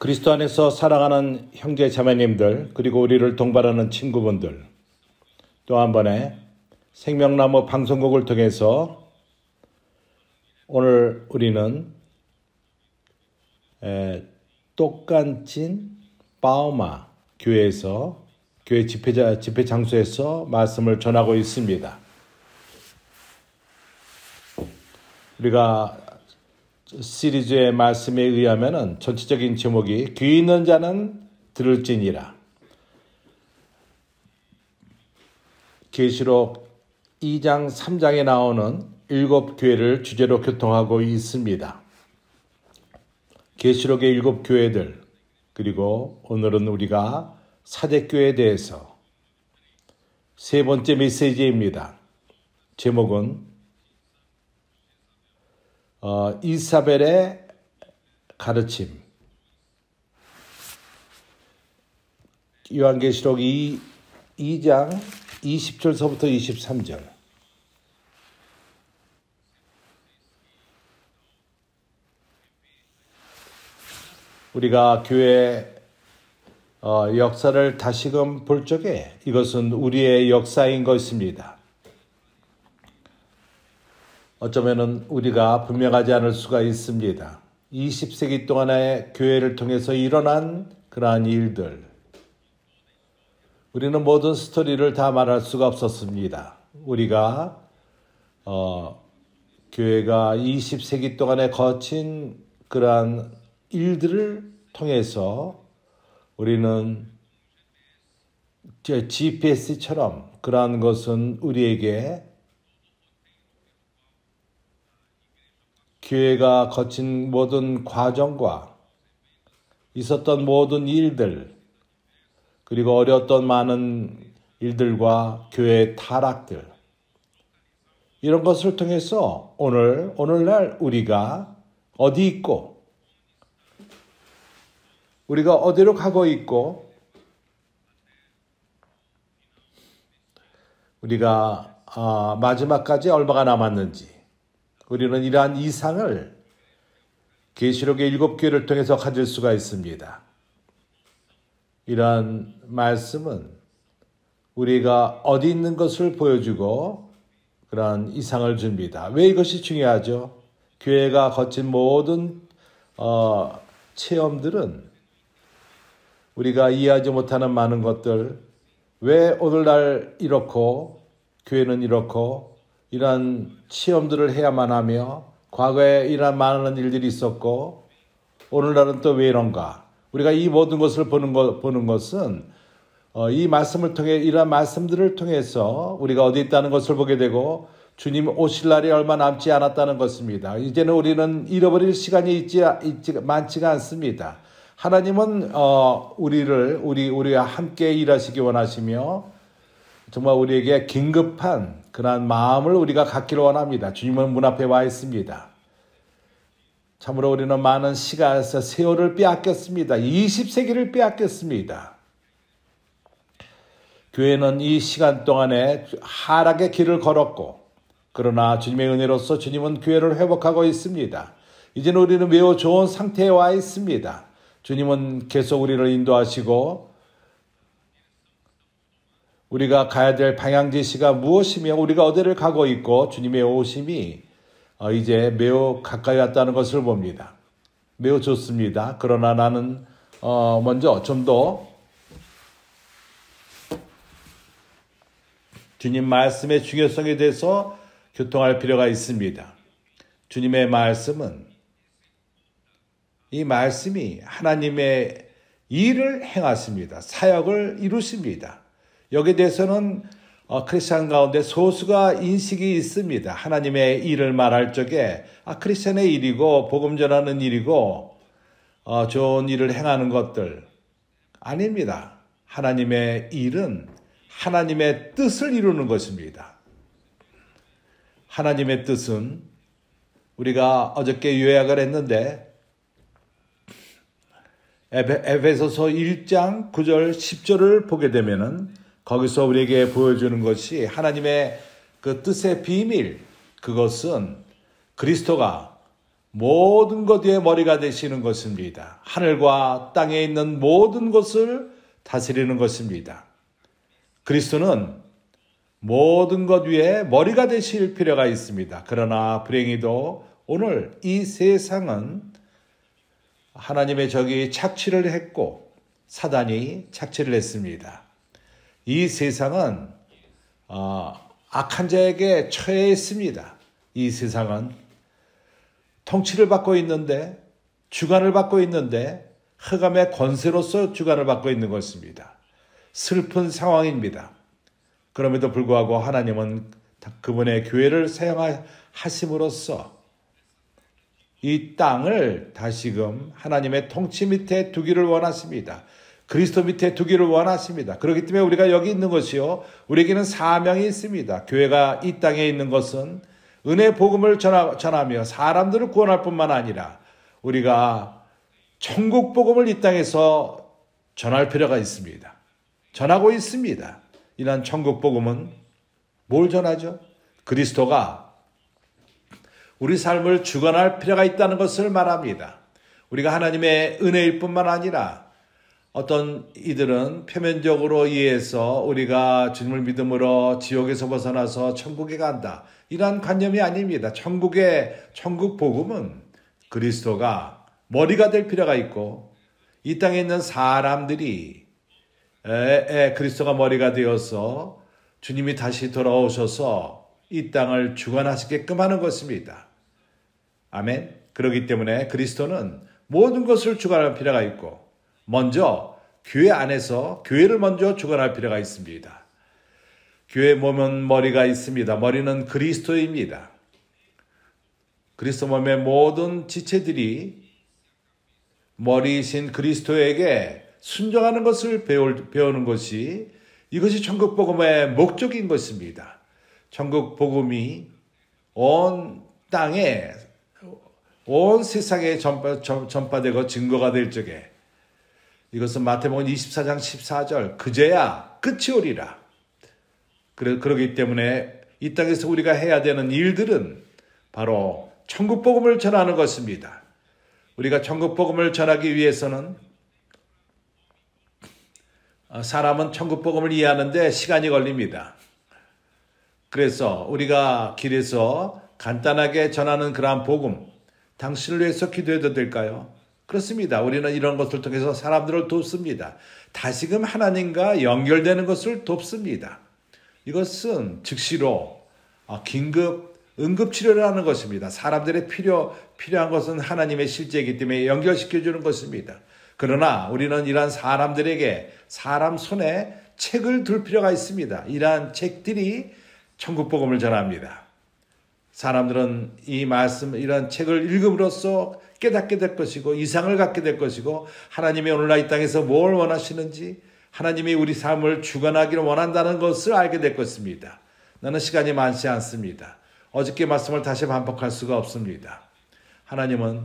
그리스도 안에서 사랑하는 형제 자매님들, 그리고 우리를 동반하는 친구분들, 또 한 번에 생명나무 방송국을 통해서 오늘 우리는 똑간진 바오마 교회에서 교회 집회 장소에서 말씀을 전하고 있습니다. 우리가 시리즈의 말씀에 의하면은 전체적인 제목이 귀 있는 자는 들을지니라. 계시록 2장 3장에 나오는 7교회를 주제로 교통하고 있습니다. 계시록의 7교회들, 그리고 오늘은 우리가 사제교회에 대해서 세 번째 메시지입니다. 제목은 이사벨의 가르침. 요한계시록 2장 20절서부터 23절. 우리가 교회 역사를 다시금 볼 적에 이것은 우리의 역사인 것입니다. 어쩌면은 우리가 분명하지 않을 수가 있습니다. 20세기 동안의 교회를 통해서 일어난 그러한 일들. 우리는 모든 스토리를 다 말할 수가 없었습니다. 우리가 교회가 20세기 동안에 거친 그러한 일들을 통해서 우리는 GPS처럼 그러한 것은 우리에게 교회가 거친 모든 과정과 있었던 모든 일들, 그리고 어려웠던 많은 일들과 교회의 타락들, 이런 것을 통해서 오늘날 우리가 어디 있고, 우리가 어디로 가고 있고, 우리가 마지막까지 얼마가 남았는지, 우리는 이러한 이상을 계시록의 7교회를 통해서 가질 수가 있습니다. 이러한 말씀은 우리가 어디 있는 것을 보여주고 그러한 이상을 줍니다. 왜 이것이 중요하죠? 교회가 거친 모든 체험들은 우리가 이해하지 못하는 많은 것들, 왜 오늘날 이렇고 교회는 이렇고 이러한 체험들을 해야만 하며 과거에 이러한 많은 일들이 있었고 오늘날은 또 왜 이런가? 우리가 이 모든 것을 보는 것은 이 말씀을 통해, 이러한 말씀들을 통해서 우리가 어디 있다는 것을 보게 되고 주님 오실 날이 얼마 남지 않았다는 것입니다. 이제는 우리는 잃어버릴 시간이 많지가 않습니다. 하나님은 우리와 함께 일하시기 원하시며 정말 우리에게 긴급한 그러한 마음을 우리가 갖기를 원합니다. 주님은 문 앞에 와 있습니다. 참으로 우리는 많은 시간에서 세월을 빼앗겼습니다. 20세기를 빼앗겼습니다. 교회는 이 시간 동안에 하락의 길을 걸었고, 그러나 주님의 은혜로서 주님은 교회를 회복하고 있습니다. 이제는 우리는 매우 좋은 상태에 와 있습니다. 주님은 계속 우리를 인도하시고 우리가 가야 될 방향 제시가 무엇이며 우리가 어디를 가고 있고 주님의 오심이 이제 매우 가까이 왔다는 것을 봅니다. 매우 좋습니다. 그러나 나는 먼저 좀 더 주님 말씀의 중요성에 대해서 교통할 필요가 있습니다. 주님의 말씀은, 이 말씀이 하나님의 일을 행하십니다. 사역을 이루십니다. 여기에 대해서는 크리스찬 가운데 소수가 인식이 있습니다. 하나님의 일을 말할 적에 크리스찬의 일이고 복음 전하는 일이고 좋은 일을 행하는 것들 아닙니다. 하나님의 일은 하나님의 뜻을 이루는 것입니다. 하나님의 뜻은 우리가 어저께 요약을 했는데 에베소서 1장 9절 10절을 보게 되면은 거기서 우리에게 보여주는 것이 하나님의 그 뜻의 비밀, 그것은 그리스도가 모든 것 위에 머리가 되시는 것입니다. 하늘과 땅에 있는 모든 것을 다스리는 것입니다. 그리스도는 모든 것 위에 머리가 되실 필요가 있습니다. 그러나 불행히도 오늘 이 세상은 하나님의 적이 착취를 했고 사단이 착취를 했습니다. 이 세상은 악한 자에게 처해 있습니다. 이 세상은 통치를 받고 있는데, 주관을 받고 있는데 흑암의 권세로서 주관을 받고 있는 것입니다. 슬픈 상황입니다. 그럼에도 불구하고 하나님은 그분의 교회를 사용하심으로써 이 땅을 다시금 하나님의 통치 밑에 두기를 원하십니다. 그리스도 밑에 두기를 원하십니다. 그렇기 때문에 우리가 여기 있는 것이요, 우리에게는 사명이 있습니다. 교회가 이 땅에 있는 것은 은혜 복음을 전하며 사람들을 구원할 뿐만 아니라 우리가 천국 복음을 이 땅에서 전할 필요가 있습니다. 전하고 있습니다. 이러한 천국 복음은 뭘 전하죠? 그리스도가 우리 삶을 주관할 필요가 있다는 것을 말합니다. 우리가 하나님의 은혜일 뿐만 아니라 어떤 이들은 표면적으로 이해해서 우리가 주님을 믿음으로 지옥에서 벗어나서 천국에 간다, 이러한 관념이 아닙니다. 천국 복음은 그리스도가 머리가 될 필요가 있고 이 땅에 있는 사람들이 그리스도가 머리가 되어서 주님이 다시 돌아오셔서 이 땅을 주관하시게끔 하는 것입니다. 아멘. 그렇기 때문에 그리스도는 모든 것을 주관할 필요가 있고 먼저 교회 안에서 교회를 먼저 주관할 필요가 있습니다. 교회 몸은 머리가 있습니다. 머리는 그리스도입니다. 그리스도 몸의 모든 지체들이 머리이신 그리스도에게 순종하는 것을 배우는 것이, 이것이 천국 복음의 목적인 것입니다. 천국 복음이 온 땅에, 온 세상에 전파되고 증거가 될 적에, 이것은 마태복음 24장 14절, 그제야 끝이 오리라. 그러기 때문에 이 땅에서 우리가 해야 되는 일들은 바로 천국 복음을 전하는 것입니다. 우리가 천국 복음을 전하기 위해서는 사람은 천국 복음을 이해하는데 시간이 걸립니다. 그래서 우리가 길에서 간단하게 전하는 그러한 복음, 당신을 위해서 기도해도 될까요? 그렇습니다. 우리는 이런 것을 통해서 사람들을 돕습니다. 다시금 하나님과 연결되는 것을 돕습니다. 이것은 즉시로 긴급 응급치료를 하는 것입니다. 사람들의 필요한 것은 하나님의 실제이기 때문에 연결시켜주는 것입니다. 그러나 우리는 이러한 사람들에게 사람 손에 책을 둘 필요가 있습니다. 이러한 책들이 천국 복음을 전합니다. 사람들은 이 말씀, 이러한 책을 읽음으로써 깨닫게 될 것이고 이상을 갖게 될 것이고 하나님이 오늘날 이 땅에서 뭘 원하시는지, 하나님이 우리 삶을 주관하기를 원한다는 것을 알게 될 것입니다. 나는 시간이 많지 않습니다. 어저께 말씀을 다시 반복할 수가 없습니다. 하나님은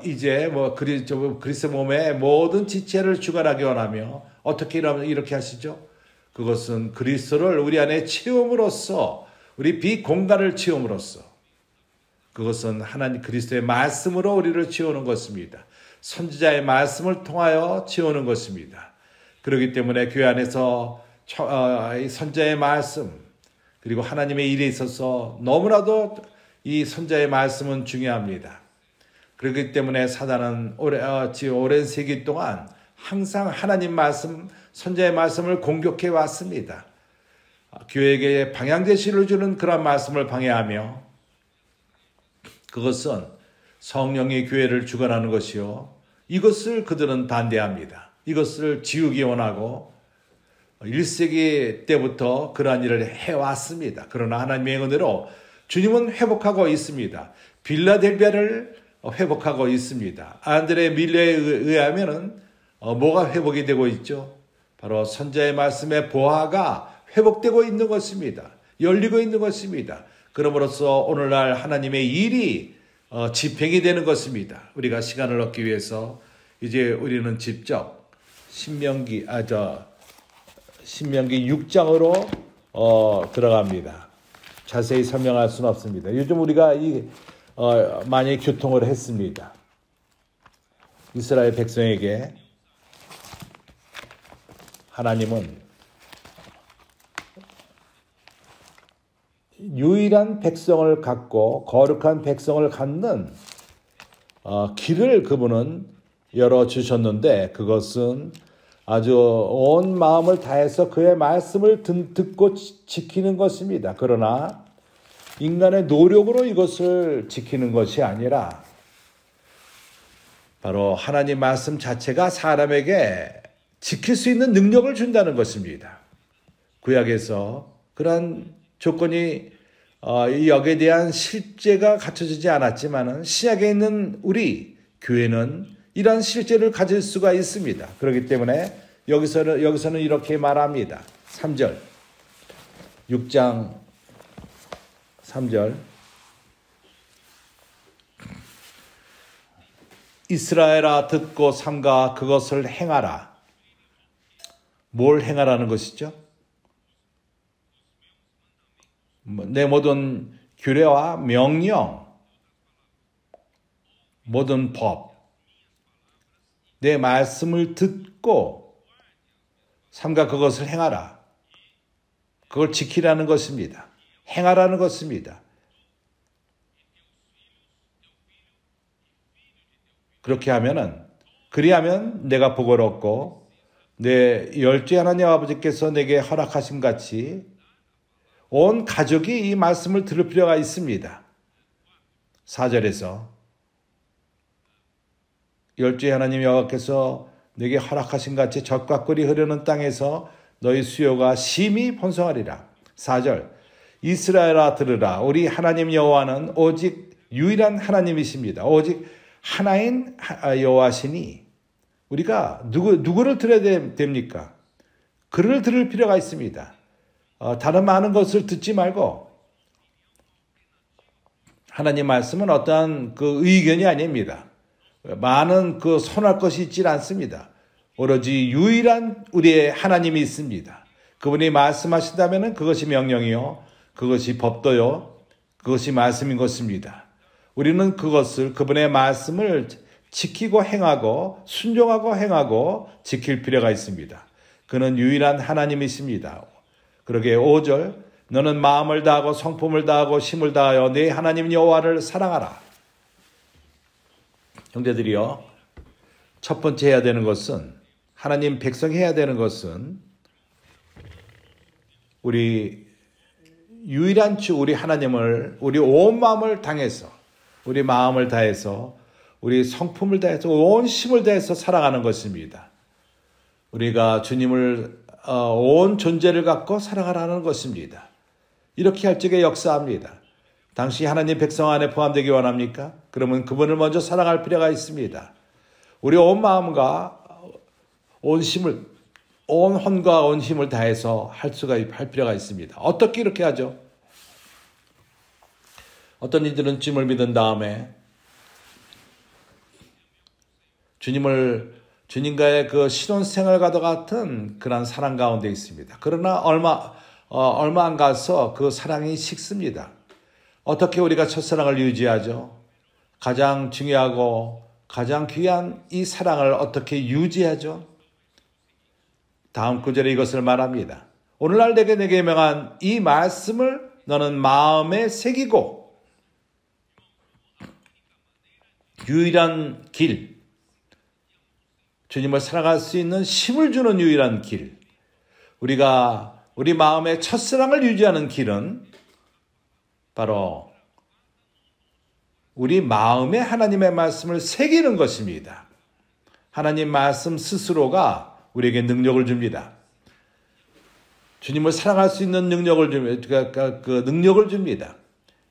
이제 그리스도 몸의 모든 지체를 주관하기 원하며 어떻게 이렇게 하시죠? 그것은 그리스도를 우리 안에 채움으로써, 우리 비공간을 채움으로써, 그것은 하나님 그리스도의 말씀으로 우리를 채우는 것입니다. 선지자의 말씀을 통하여 채우는 것입니다. 그렇기 때문에 교회 안에서 선지자의 말씀, 그리고 하나님의 일에 있어서 너무나도 이 선지자의 말씀은 중요합니다. 그렇기 때문에 사단은 오랜 세기 동안 항상 하나님 말씀, 선지자의 말씀을 공격해 왔습니다. 교회에게 방향 제시를 주는 그런 말씀을 방해하며, 그것은 성령이 교회를 주관하는 것이요, 이것을 그들은 반대합니다. 이것을 지우기 원하고 1세기 때부터 그러한 일을 해왔습니다. 그러나 하나님의 은혜로 주님은 회복하고 있습니다. 빌라델비아를 회복하고 있습니다. 안드레 밀레에 의하면은 뭐가 회복이 되고 있죠? 바로 선지자의 말씀의 보화가 회복되고 있는 것입니다. 열리고 있는 것입니다. 그러므로써 오늘날 하나님의 일이 집행이 되는 것입니다. 우리가 시간을 얻기 위해서 이제 우리는 직접 신명기 6장으로 들어갑니다. 자세히 설명할 수는 없습니다. 요즘 우리가 많이 교통을 했습니다. 이스라엘 백성에게 하나님은 유일한 백성을 갖고 거룩한 백성을 갖는 길을 그분은 열어주셨는데, 그것은 아주 온 마음을 다해서 그의 말씀을 듣고 지키는 것입니다. 그러나 인간의 노력으로 이것을 지키는 것이 아니라 바로 하나님 말씀 자체가 사람에게 지킬 수 있는 능력을 준다는 것입니다. 구약에서 그러한 조건이 여기에 대한 실제가 갖춰지지 않았지만 신약에 있는 우리 교회는 이러한 실제를 가질 수가 있습니다. 그렇기 때문에 여기서는 이렇게 말합니다. 3절, 6장 3절. 이스라엘아 듣고 삼가 그것을 행하라. 뭘 행하라는 것이죠? 내 모든 규례와 명령, 모든 법, 내 말씀을 듣고 삼가 그것을 행하라. 그걸 지키라는 것입니다. 행하라는 것입니다. 그렇게 그리하면 내가 복을 얻고 내 열조의 하나님 아버지께서 내게 허락하신 같이 온 가족이 이 말씀을 들을 필요가 있습니다. 4절에서 열조의 하나님 여호와께서 내게 허락하신 같이 젖과 꿀이 흐르는 땅에서 너희 수요가 심히 번성하리라. 4절, 이스라엘아 들으라. 우리 하나님 여호와는 오직 유일한 하나님이십니다. 오직 하나인 여호와시니 우리가 누구를 들어야 됩니까? 그를 들을 필요가 있습니다. 다른 많은 것을 듣지 말고, 하나님 말씀은 어떠한 그 의견이 아닙니다. 많은 선할 것이 있지 않습니다. 오로지 유일한 우리의 하나님이 있습니다. 그분이 말씀하신다면 그것이 명령이요, 그것이 법도요, 그것이 말씀인 것입니다. 우리는 그분의 말씀을 지키고 행하고 순종하고 행하고 지킬 필요가 있습니다. 그는 유일한 하나님이십니다. 그러게 5절, 너는 마음을 다하고 성품을 다하고 힘을 다하여 네 하나님 여호와를 사랑하라. 형제들이여, 첫 번째 해야 되는 것은, 하나님 백성이 해야 되는 것은 우리 유일한 주 우리 하나님을 우리 온 마음을 당해서, 우리 마음을 다해서, 우리 성품을 다해서, 온 힘을 다해서 사랑하는 것입니다. 우리가 주님을 온 존재를 갖고 사랑하라는 것입니다. 이렇게 할 적에 역사합니다. 당시 하나님 백성 안에 포함되기 원합니까? 그러면 그분을 먼저 사랑할 필요가 있습니다. 우리 온 마음과 온 힘을, 온 혼과 온 힘을 다해서 할 필요가 있습니다. 어떻게 이렇게 하죠? 어떤 이들은 주님을 믿은 다음에 주님과의 그 신혼생활과도 같은 그런 사랑 가운데 있습니다. 그러나 얼마 안 가서 그 사랑이 식습니다. 어떻게 우리가 첫사랑을 유지하죠? 가장 중요하고 가장 귀한 이 사랑을 어떻게 유지하죠? 다음 구절에 이것을 말합니다. 오늘날 내게 명한 이 말씀을 너는 마음에 새기고, 유일한 길, 주님을 사랑할 수 있는 힘을 주는 유일한 길, 우리가 우리 마음의 첫사랑을 유지하는 길은 바로 우리 마음에 하나님의 말씀을 새기는 것입니다. 하나님 말씀 스스로가 우리에게 능력을 줍니다. 주님을 사랑할 수 있는 능력을 줍니다.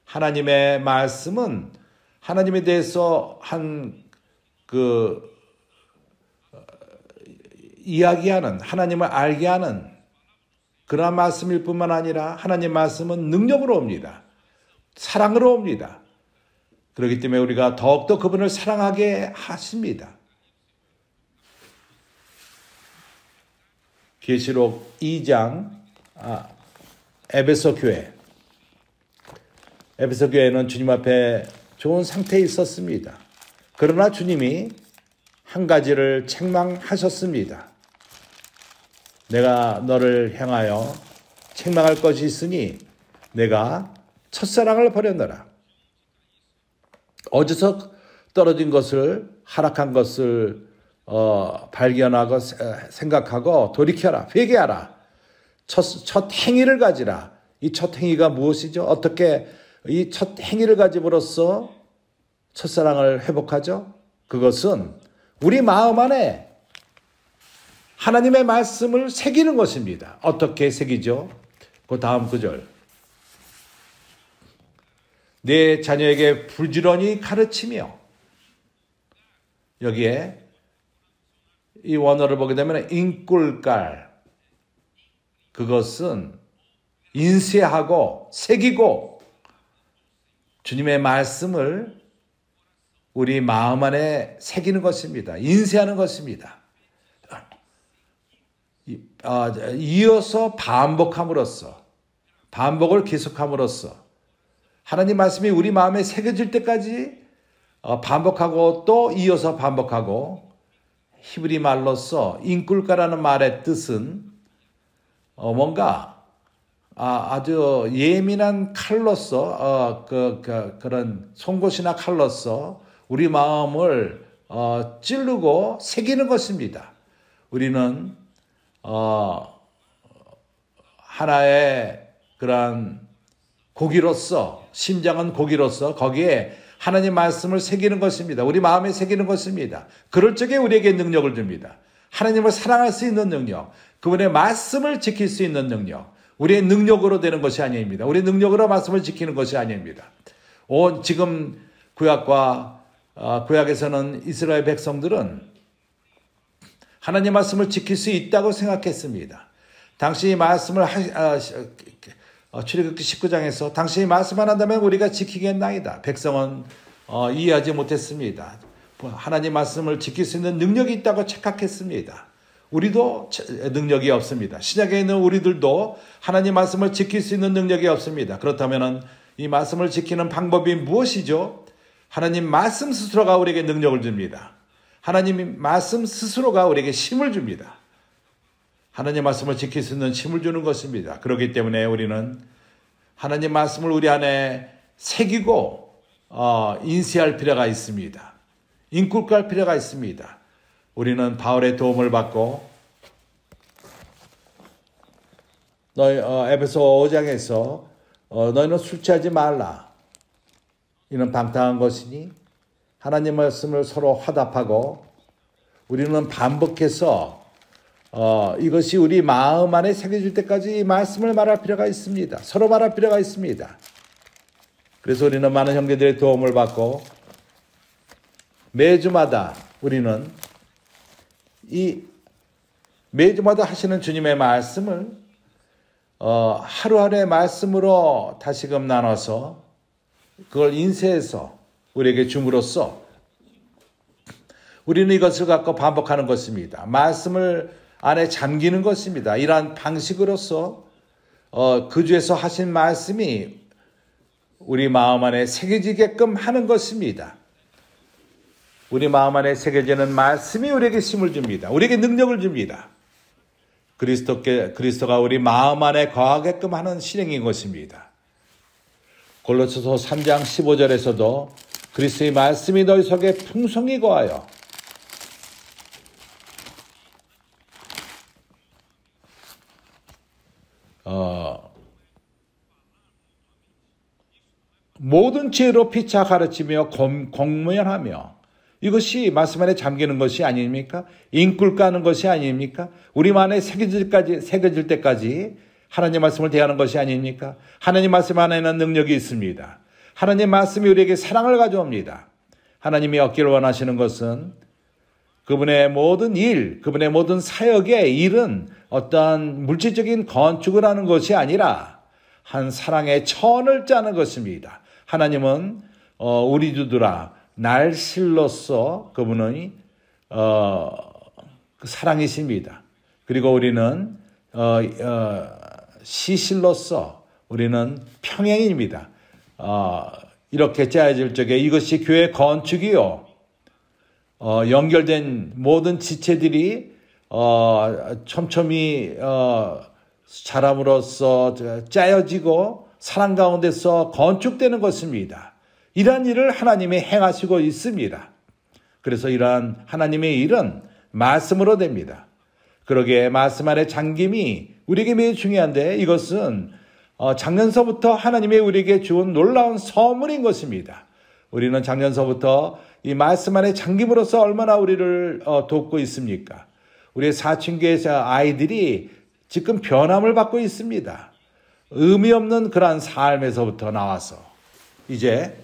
하나님의 말씀은 하나님에 대해서 이야기하는, 하나님을 알게 하는 그러한 말씀일 뿐만 아니라 하나님 말씀은 능력으로 옵니다. 사랑으로 옵니다. 그렇기 때문에 우리가 더욱더 그분을 사랑하게 하십니다. 계시록 2장, 에베소 교회는 주님 앞에 좋은 상태에 있었습니다. 그러나 주님이 한 가지를 책망하셨습니다. 내가 너를 향하여 책망할 것이 있으니 내가 첫사랑을 버렸노라. 어디서 떨어진 것을, 하락한 것을 발견하고 생각하고 돌이켜라, 회개하라. 첫 행위를 가지라. 이 첫 행위가 무엇이죠? 어떻게 이 첫 행위를 가짐으로써 첫사랑을 회복하죠? 그것은 우리 마음 안에 하나님의 말씀을 새기는 것입니다. 어떻게 새기죠? 그 다음 구절. 내 자녀에게 부지런히 가르치며, 여기에 이 원어를 보게 되면 인꿀깔, 그것은 인쇄하고 새기고 주님의 말씀을 우리 마음 안에 새기는 것입니다. 인쇄하는 것입니다. 이어서 반복함으로써, 반복을 계속함으로써 하나님 말씀이 우리 마음에 새겨질 때까지 반복하고 또 이어서 반복하고, 히브리 말로서 인꿀가라는 말의 뜻은 뭔가 아주 예민한 칼로서 그런 송곳이나 칼로서 우리 마음을 찌르고 새기는 것입니다. 우리는 하나의 그런 고기로서, 심장은 고기로서 거기에 하나님 말씀을 새기는 것입니다. 우리 마음에 새기는 것입니다. 그럴 적에 우리에게 능력을 줍니다. 하나님을 사랑할 수 있는 능력, 그분의 말씀을 지킬 수 있는 능력, 우리의 능력으로 되는 것이 아닙니다. 우리의 능력으로 말씀을 지키는 것이 아닙니다. 지금 구약에서는 이스라엘 백성들은 하나님 말씀을 지킬 수 있다고 생각했습니다. 당신이 말씀을 출애굽기 19장에서 당신이 말씀만 한다면 우리가 지키겠나이다. 백성은 이해하지 못했습니다. 하나님 말씀을 지킬 수 있는 능력이 있다고 착각했습니다. 우리도 능력이 없습니다. 신약에 있는 우리들도 하나님 말씀을 지킬 수 있는 능력이 없습니다. 그렇다면 이 말씀을 지키는 방법이 무엇이죠? 하나님 말씀 스스로가 우리에게 능력을 줍니다. 하나님 말씀 스스로가 우리에게 힘을 줍니다. 하나님 말씀을 지킬 수 있는 힘을 주는 것입니다. 그렇기 때문에 우리는 하나님 말씀을 우리 안에 새기고 인쇄할 필요가 있습니다. 인culcar 필요가 있습니다. 우리는 바울의 도움을 받고 에베소 5장에서 너희는 술 취하지 말라. 이는 방탕한 것이니 하나님 말씀을 서로 화답하고, 우리는 반복해서 이것이 우리 마음 안에 새겨질 때까지 이 말씀을 말할 필요가 있습니다. 서로 말할 필요가 있습니다. 그래서 우리는 많은 형제들의 도움을 받고 매주마다 우리는 이 매주마다 하시는 주님의 말씀을 하루하루의 말씀으로 다시금 나눠서 그걸 인쇄해서 우리에게 줌으로써 우리는 이것을 갖고 반복하는 것입니다. 말씀을 안에 잠기는 것입니다. 이러한 방식으로서 그 주에서 하신 말씀이 우리 마음 안에 새겨지게끔 하는 것입니다. 우리 마음 안에 새겨지는 말씀이 우리에게 힘을 줍니다. 우리에게 능력을 줍니다. 그리스도가 우리 마음 안에 거하게끔 하는 실행인 것입니다. 골로새서 3장 15절에서도 그리스도의 말씀이 너희 속에 풍성히 거하여 모든 지혜로 피차 가르치며 공면하며, 이것이 말씀 안에 잠기는 것이 아닙니까? 인culca는 것이 아닙니까? 우리만에 새겨질 때까지 하나님 말씀을 대하는 것이 아닙니까? 하나님 말씀 안에는 능력이 있습니다. 하나님 말씀이 우리에게 사랑을 가져옵니다. 하나님이 얻기를 원하시는 것은 그분의 모든 일, 그분의 모든 사역의 일은 어떠한 물질적인 건축을 하는 것이 아니라 한 사랑의 천을 짜는 것입니다. 하나님은 우리 주들아 날실로서 그분은 사랑이십니다. 그리고 우리는 시실로서 우리는 평행입니다. 이렇게 짜여질 적에 이것이 교회 건축이요. 연결된 모든 지체들이 촘촘히 자람으로써 짜여지고 사랑 가운데서 건축되는 것입니다. 이러한 일을 하나님이 행하시고 있습니다. 그래서 이러한 하나님의 일은 말씀으로 됩니다. 그러기에 말씀 안에 잠김이 우리에게 매우 중요한데 이것은 작년서부터 하나님이 우리에게 주은 놀라운 선물인 것입니다. 우리는 작년서부터 이 말씀 안에 잠김으로써 얼마나 우리를 돕고 있습니까? 우리의 사춘기의 아이들이 지금 변함을 받고 있습니다. 의미 없는 그러한 삶에서부터 나와서 이제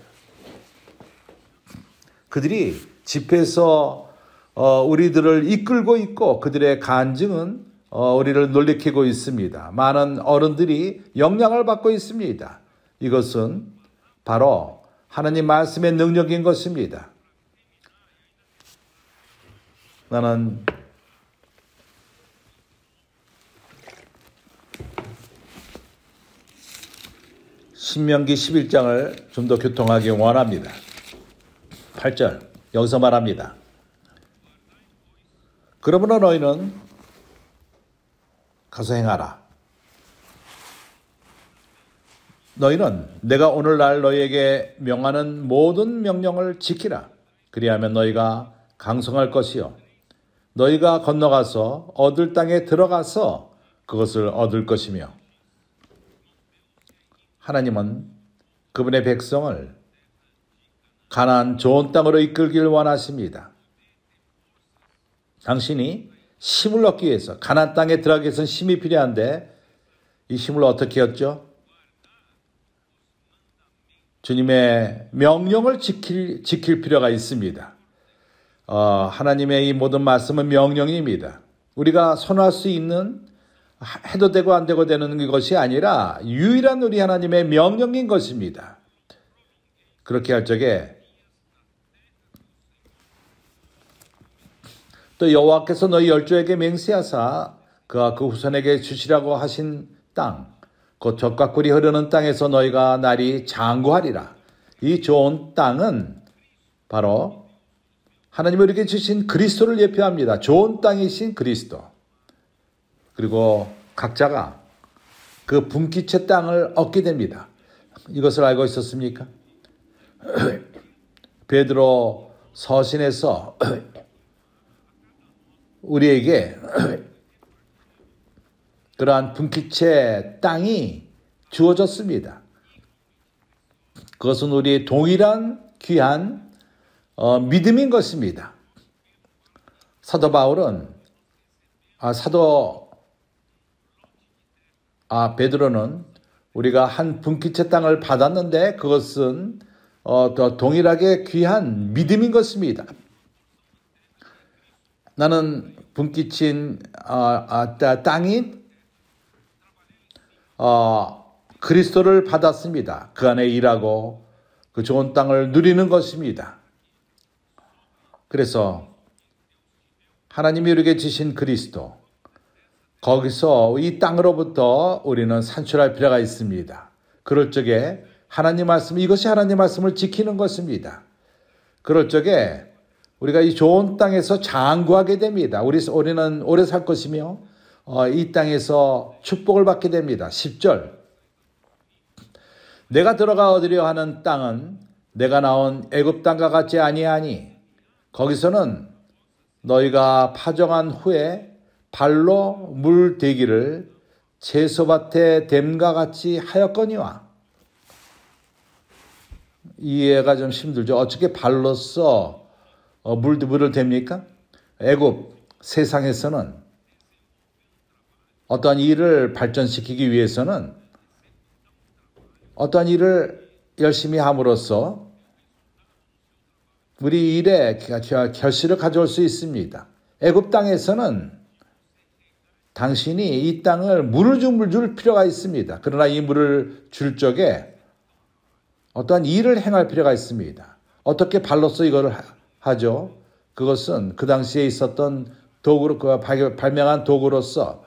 그들이 집회에서 우리들을 이끌고 있고 그들의 간증은 우리를 놀래키고 있습니다. 많은 어른들이 영향을 받고 있습니다. 이것은 바로 하나님 말씀의 능력인 것입니다. 나는 신명기 11장을 좀 더 교통하기 원합니다. 8절 여기서 말합니다. 그러므로 너희는 가서 행하라. 너희는 내가 오늘날 너희에게 명하는 모든 명령을 지키라. 그리하면 너희가 강성할 것이요 너희가 건너가서 얻을 땅에 들어가서 그것을 얻을 것이며 하나님은 그분의 백성을 가나안 좋은 땅으로 이끌길 원하십니다. 당신이 힘을 얻기 위해서 가나안 땅에 들어가기 위해서는 힘이 필요한데 이 힘을 어떻게 얻죠? 주님의 명령을 지킬 필요가 있습니다. 하나님의 이 모든 말씀은 명령입니다. 우리가 선할 수 있는 해도 되고 안 되고 되는 것이 아니라 유일한 우리 하나님의 명령인 것입니다. 그렇게 할 적에 또 여호와께서 너희 열조에게 맹세하사 그가 그 후손에게 주시라고 하신 땅, 곧 젖과 꿀이 흐르는 땅에서 너희가 날이 장구하리라. 이 좋은 땅은 바로 하나님이 우리에게 주신 그리스도를 예표합니다. 좋은 땅이신 그리스도. 그리고 각자가 그 분기체 땅을 얻게 됩니다. 이것을 알고 있었습니까? 베드로 서신에서 우리에게 그러한 분기체 땅이 주어졌습니다. 그것은 우리의 동일한 귀한 믿음인 것입니다. 사도 바울은 베드로는 우리가 한 분기체 땅을 받았는데 그것은 더 동일하게 귀한 믿음인 것입니다. 나는 분기친 땅이 그리스도를 받았습니다. 그 안에 일하고 그 좋은 땅을 누리는 것입니다. 그래서 하나님이 우리에게 주신 그리스도, 거기서 이 땅으로부터 우리는 산출할 필요가 있습니다. 그럴 적에 하나님 말씀, 이것이 하나님 말씀을 지키는 것입니다. 그럴 적에 우리가 이 좋은 땅에서 장구하게 됩니다. 우리는 오래 살 것이며 이 땅에서 축복을 받게 됩니다. 10절 내가 들어가 얻으려 하는 땅은 내가 나온 애굽 땅과 같지 아니하니 거기서는 너희가 파종한 후에 발로 물 대기를 채소밭에 댐과 같이 하였거니와. 이해가 좀 힘들죠. 어떻게 발로써 물을 댑니까? 애굽 세상에서는 어떠한 일을 발전시키기 위해서는 어떠한 일을 열심히 함으로써 우리 일에 결실을 가져올 수 있습니다. 애굽 땅에서는 당신이 이 땅을 물을 줄 필요가 있습니다. 그러나 이 물을 줄 적에 어떠한 일을 행할 필요가 있습니다. 어떻게 발로써 이걸 하죠? 그것은 그 당시에 있었던 도구로, 발명한 도구로서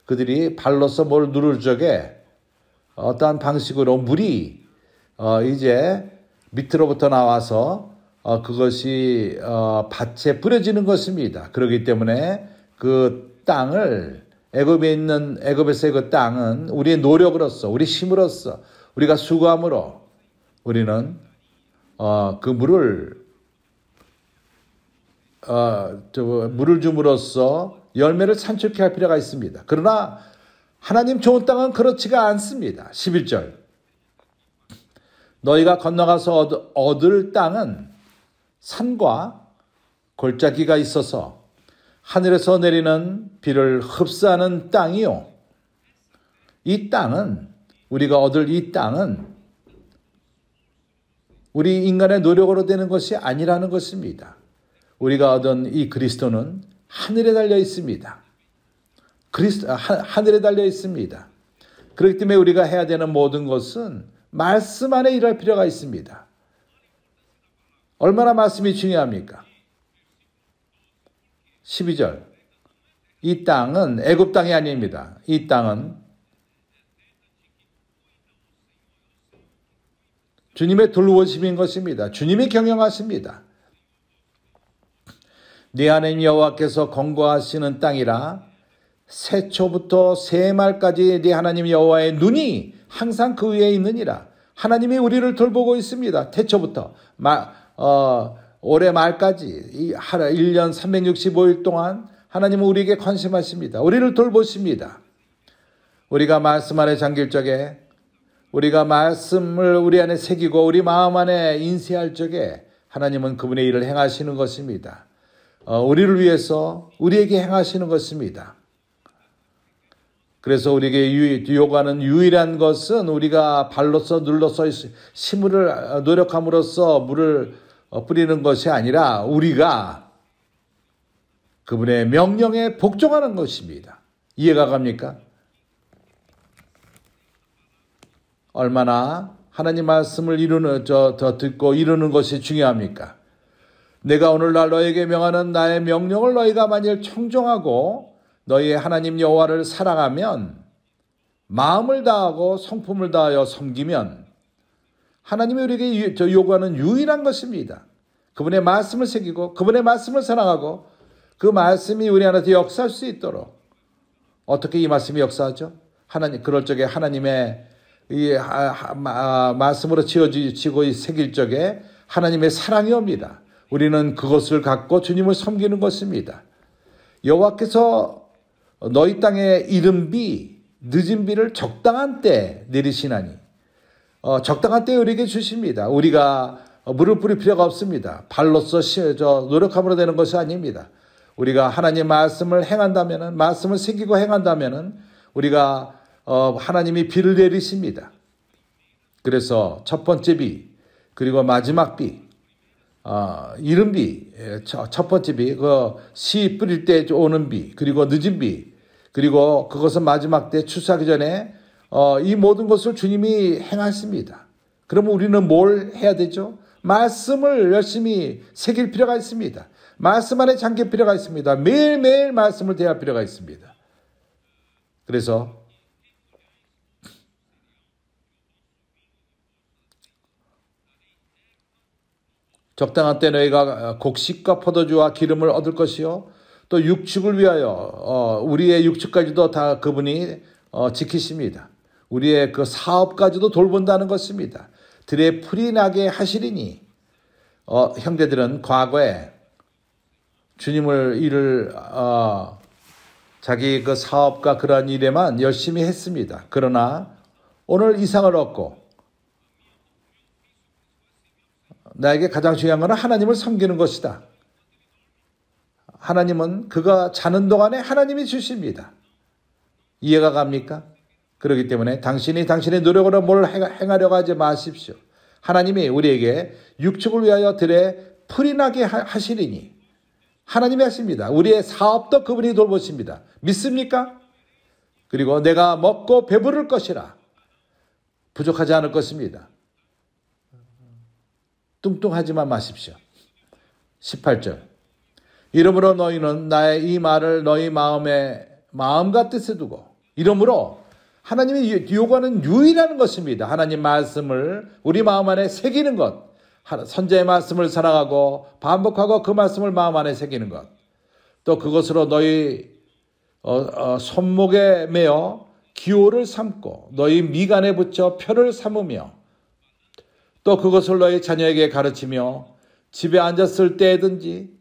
그들이 발로써 뭘 누를 적에 어떠한 방식으로 물이 이제 밑으로부터 나와서 그것이 밭에 뿌려지는 것입니다. 그렇기 때문에 그 땅을 애굽에서의 그 땅은 우리의 노력으로서 우리 힘으로써 우리가 수고함으로 우리는 그 물을 줌으로써 열매를 산출케 할 필요가 있습니다. 그러나 하나님 좋은 땅은 그렇지가 않습니다. 11절 너희가 건너가서 얻을 땅은 산과 골짜기가 있어서 하늘에서 내리는 비를 흡수하는 땅이요. 이 땅은 우리가 얻을 이 땅은 우리 인간의 노력으로 되는 것이 아니라는 것입니다. 우리가 얻은 이 그리스도는 하늘에 달려 있습니다. 하늘에 달려 있습니다. 그렇기 때문에 우리가 해야 되는 모든 것은 말씀 안에 일할 필요가 있습니다. 얼마나 말씀이 중요합니까? 12절 이 땅은 애굽 땅이 아닙니다. 이 땅은 주님의 돌보심인 것입니다. 주님이 경영하십니다. 네 하나님 여호와께서 건거하시는 땅이라 새초부터 새말까지 네 하나님 여호와의 눈이 항상 그 위에 있느니라. 하나님이 우리를 돌보고 있습니다. 태초부터 올해 말까지 1년 365일 동안 하나님은 우리에게 관심하십니다. 우리를 돌보십니다. 우리가 말씀 안에 잠길 적에 우리가 말씀을 우리 안에 새기고 우리 마음 안에 인쇄할 적에 하나님은 그분의 일을 행하시는 것입니다. 우리를 위해서 우리에게 행하시는 것입니다. 그래서 우리에게 요구하는 유일한 것은 우리가 발로서 눌러서 심을 노력함으로써 물을 뿌리는 것이 아니라 우리가 그분의 명령에 복종하는 것입니다. 이해가 갑니까? 얼마나 하나님 말씀을 듣고 이루는 것이 중요합니까? 내가 오늘날 너에게 명하는 나의 명령을 너희가 만일 청종하고 너희의 하나님 여호와를 사랑하면 마음을 다하고 성품을 다하여 섬기면 하나님이 우리에게 요구하는 유일한 것입니다. 그분의 말씀을 새기고 그분의 말씀을 사랑하고 그 말씀이 우리 안에서 역사할 수 있도록 어떻게 이 말씀이 역사하죠? 그럴 적에 하나님의 이 말씀으로 지어지고 새길 적에 하나님의 사랑이 옵니다. 우리는 그것을 갖고 주님을 섬기는 것입니다. 여호와께서 너희 땅에 이른 비, 늦은 비를 적당한 때 내리시나니 적당한 때에 우리에게 주십니다. 우리가 물을 뿌릴 필요가 없습니다. 발로써 노력함으로 되는 것이 아닙니다. 우리가 하나님 말씀을 행한다면은 말씀을 새기고 행한다면은 우리가 하나님이 비를 내리십니다. 그래서 첫 번째 비 그리고 마지막 비 이른 비, 첫 번째 비, 씨 뿌릴 때 오는 비, 그리고 늦은 비, 그리고 그것은 마지막 때 추수하기 전에 이 모든 것을 주님이 행하십니다. 그러면 우리는 뭘 해야 되죠? 말씀을 열심히 새길 필요가 있습니다. 말씀 안에 잠길 필요가 있습니다. 매일매일 말씀을 대할 필요가 있습니다. 그래서 적당한 때 너희가 곡식과 포도주와 기름을 얻을 것이요 또 육축을 위하여 우리의 육축까지도 다 그분이 지키십니다. 우리의 그 사업까지도 돌본다는 것입니다. 들에 풀이 나게 하시리니 형제들은 과거에 주님을 일을 자기 그 사업과 그러한 일에만 열심히 했습니다. 그러나 오늘 이상을 얻고 나에게 가장 중요한 것은 하나님을 섬기는 것이다. 하나님은 그가 자는 동안에 하나님이 주십니다. 이해가 갑니까? 그렇기 때문에 당신이 당신의 노력으로 뭘 행하려고 하지 마십시오. 하나님이 우리에게 육축을 위하여 들에 풀이 나게 하시리니 하나님이 하십니다. 우리의 사업도 그분이 돌보십니다. 믿습니까? 그리고 내가 먹고 배부를 것이라 부족하지 않을 것입니다. 뚱뚱하지만 마십시오. 18절 이러므로 너희는 나의 이 말을 너희 마음과 뜻에 두고 이러므로 하나님이 요구하는 유일한 것입니다. 하나님 말씀을 우리 마음 안에 새기는 것 선지자의 말씀을 사랑하고 반복하고 그 말씀을 마음 안에 새기는 것. 또 그것으로 너희 손목에 매어 기호를 삼고 너희 미간에 붙여 표를 삼으며 또 그것을 너희 자녀에게 가르치며 집에 앉았을 때든지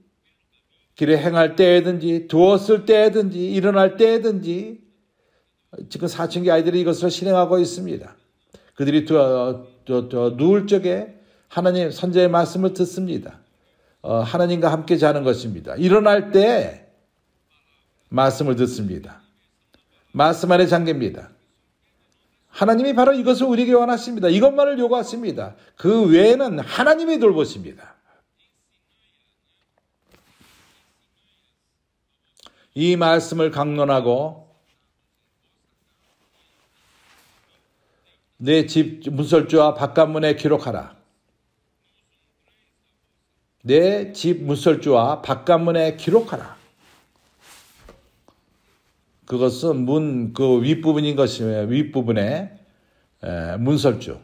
길에 행할 때든지 두었을 때든지 일어날 때든지 지금 사춘기 아이들이 이것을 실행하고 있습니다. 그들이 누울 적에 하나님 선지자의 말씀을 듣습니다. 하나님과 함께 자는 것입니다. 일어날 때 말씀을 듣습니다. 말씀 안에 잠깁니다. 하나님이 바로 이것을 우리에게 원하십니다. 이것만을 요구하십니다. 그 외에는 하나님이 돌보십니다. 이 말씀을 강론하고 내 집 문설주와 바깥문에 기록하라. 내 집 문설주와 바깥문에 기록하라. 그것은 그 윗부분인 것이며 윗부분에 문설주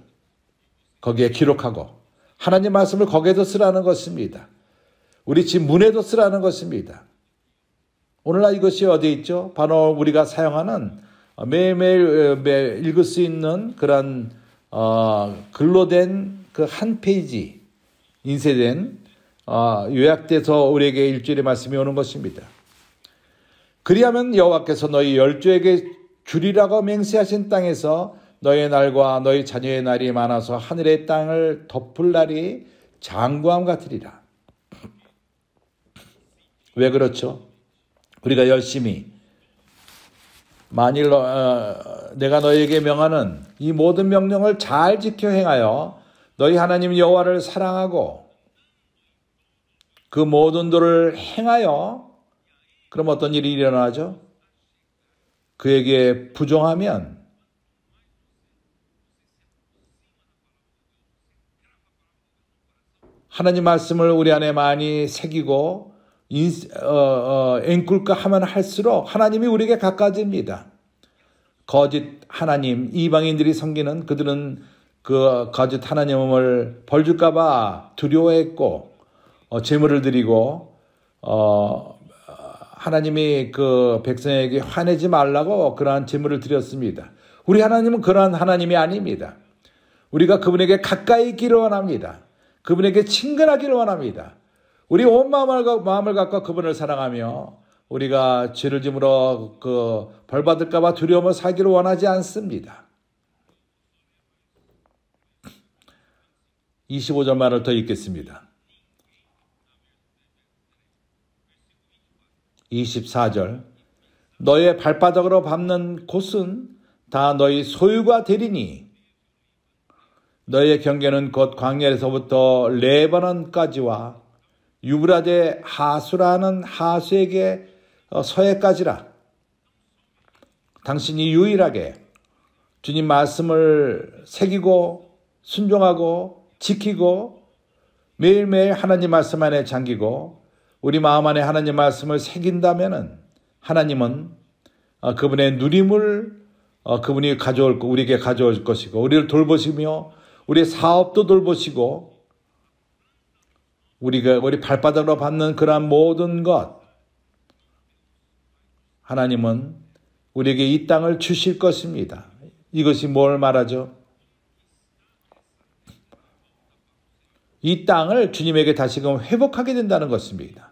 거기에 기록하고 하나님 말씀을 거기에도 쓰라는 것입니다. 우리 집 문에도 쓰라는 것입니다. 오늘날 이것이 어디에 있죠? 바로 우리가 사용하는 매일매일 읽을 수 있는 그런 글로 된 그 한 페이지 인쇄된 요약돼서 우리에게 일주일의 말씀이 오는 것입니다. 그리하면 여호와께서 너희 열조에게 주리라고 맹세하신 땅에서 너희 날과 너희 자녀의 날이 많아서 하늘의 땅을 덮을 날이 장구함 같으리라. 왜 그렇죠? 우리가 열심히 만일 내가 너희에게 명하는 이 모든 명령을 잘 지켜 행하여 너희 하나님 여호와를 사랑하고 그 모든 도를 행하여 그럼 어떤 일이 일어나죠? 그에게 부종하면 하나님 말씀을 우리 안에 많이 새기고 앵꿀까 하면 할수록 하나님이 우리에게 가까워집니다. 거짓 하나님, 이방인들이 섬기는 그들은 그 거짓 하나님을 벌줄까 봐 두려워했고 제물을 드리고 하나님이 그 백성에게 화내지 말라고 그러한 제물을 드렸습니다. 우리 하나님은 그러한 하나님이 아닙니다. 우리가 그분에게 가까이 있기를 원합니다. 그분에게 친근하기를 원합니다. 우리 온 마음을 갖고 그분을 사랑하며 우리가 죄를 지므로 그 벌 받을까 봐 두려움을 살기를 원하지 않습니다. 25절만을 더 읽겠습니다. 24절 너의 발바닥으로 밟는 곳은 다 너희 소유가 되리니 너의 경계는 곧 광야에서부터 레바논까지와 유브라데 하수라는 하수에게 서해까지라. 당신이 유일하게 주님 말씀을 새기고 순종하고 지키고 매일매일 하나님 말씀 안에 잠기고 우리 마음 안에 하나님 말씀을 새긴다면은 하나님은 그분의 누림을 그분이 우리에게 가져올 것이고 우리를 돌보시며 우리의 사업도 돌보시고 우리 발바닥으로 받는 그러한 모든 것 하나님은 우리에게 이 땅을 주실 것입니다. 이것이 뭘 말하죠? 이 땅을 주님에게 다시금 회복하게 된다는 것입니다.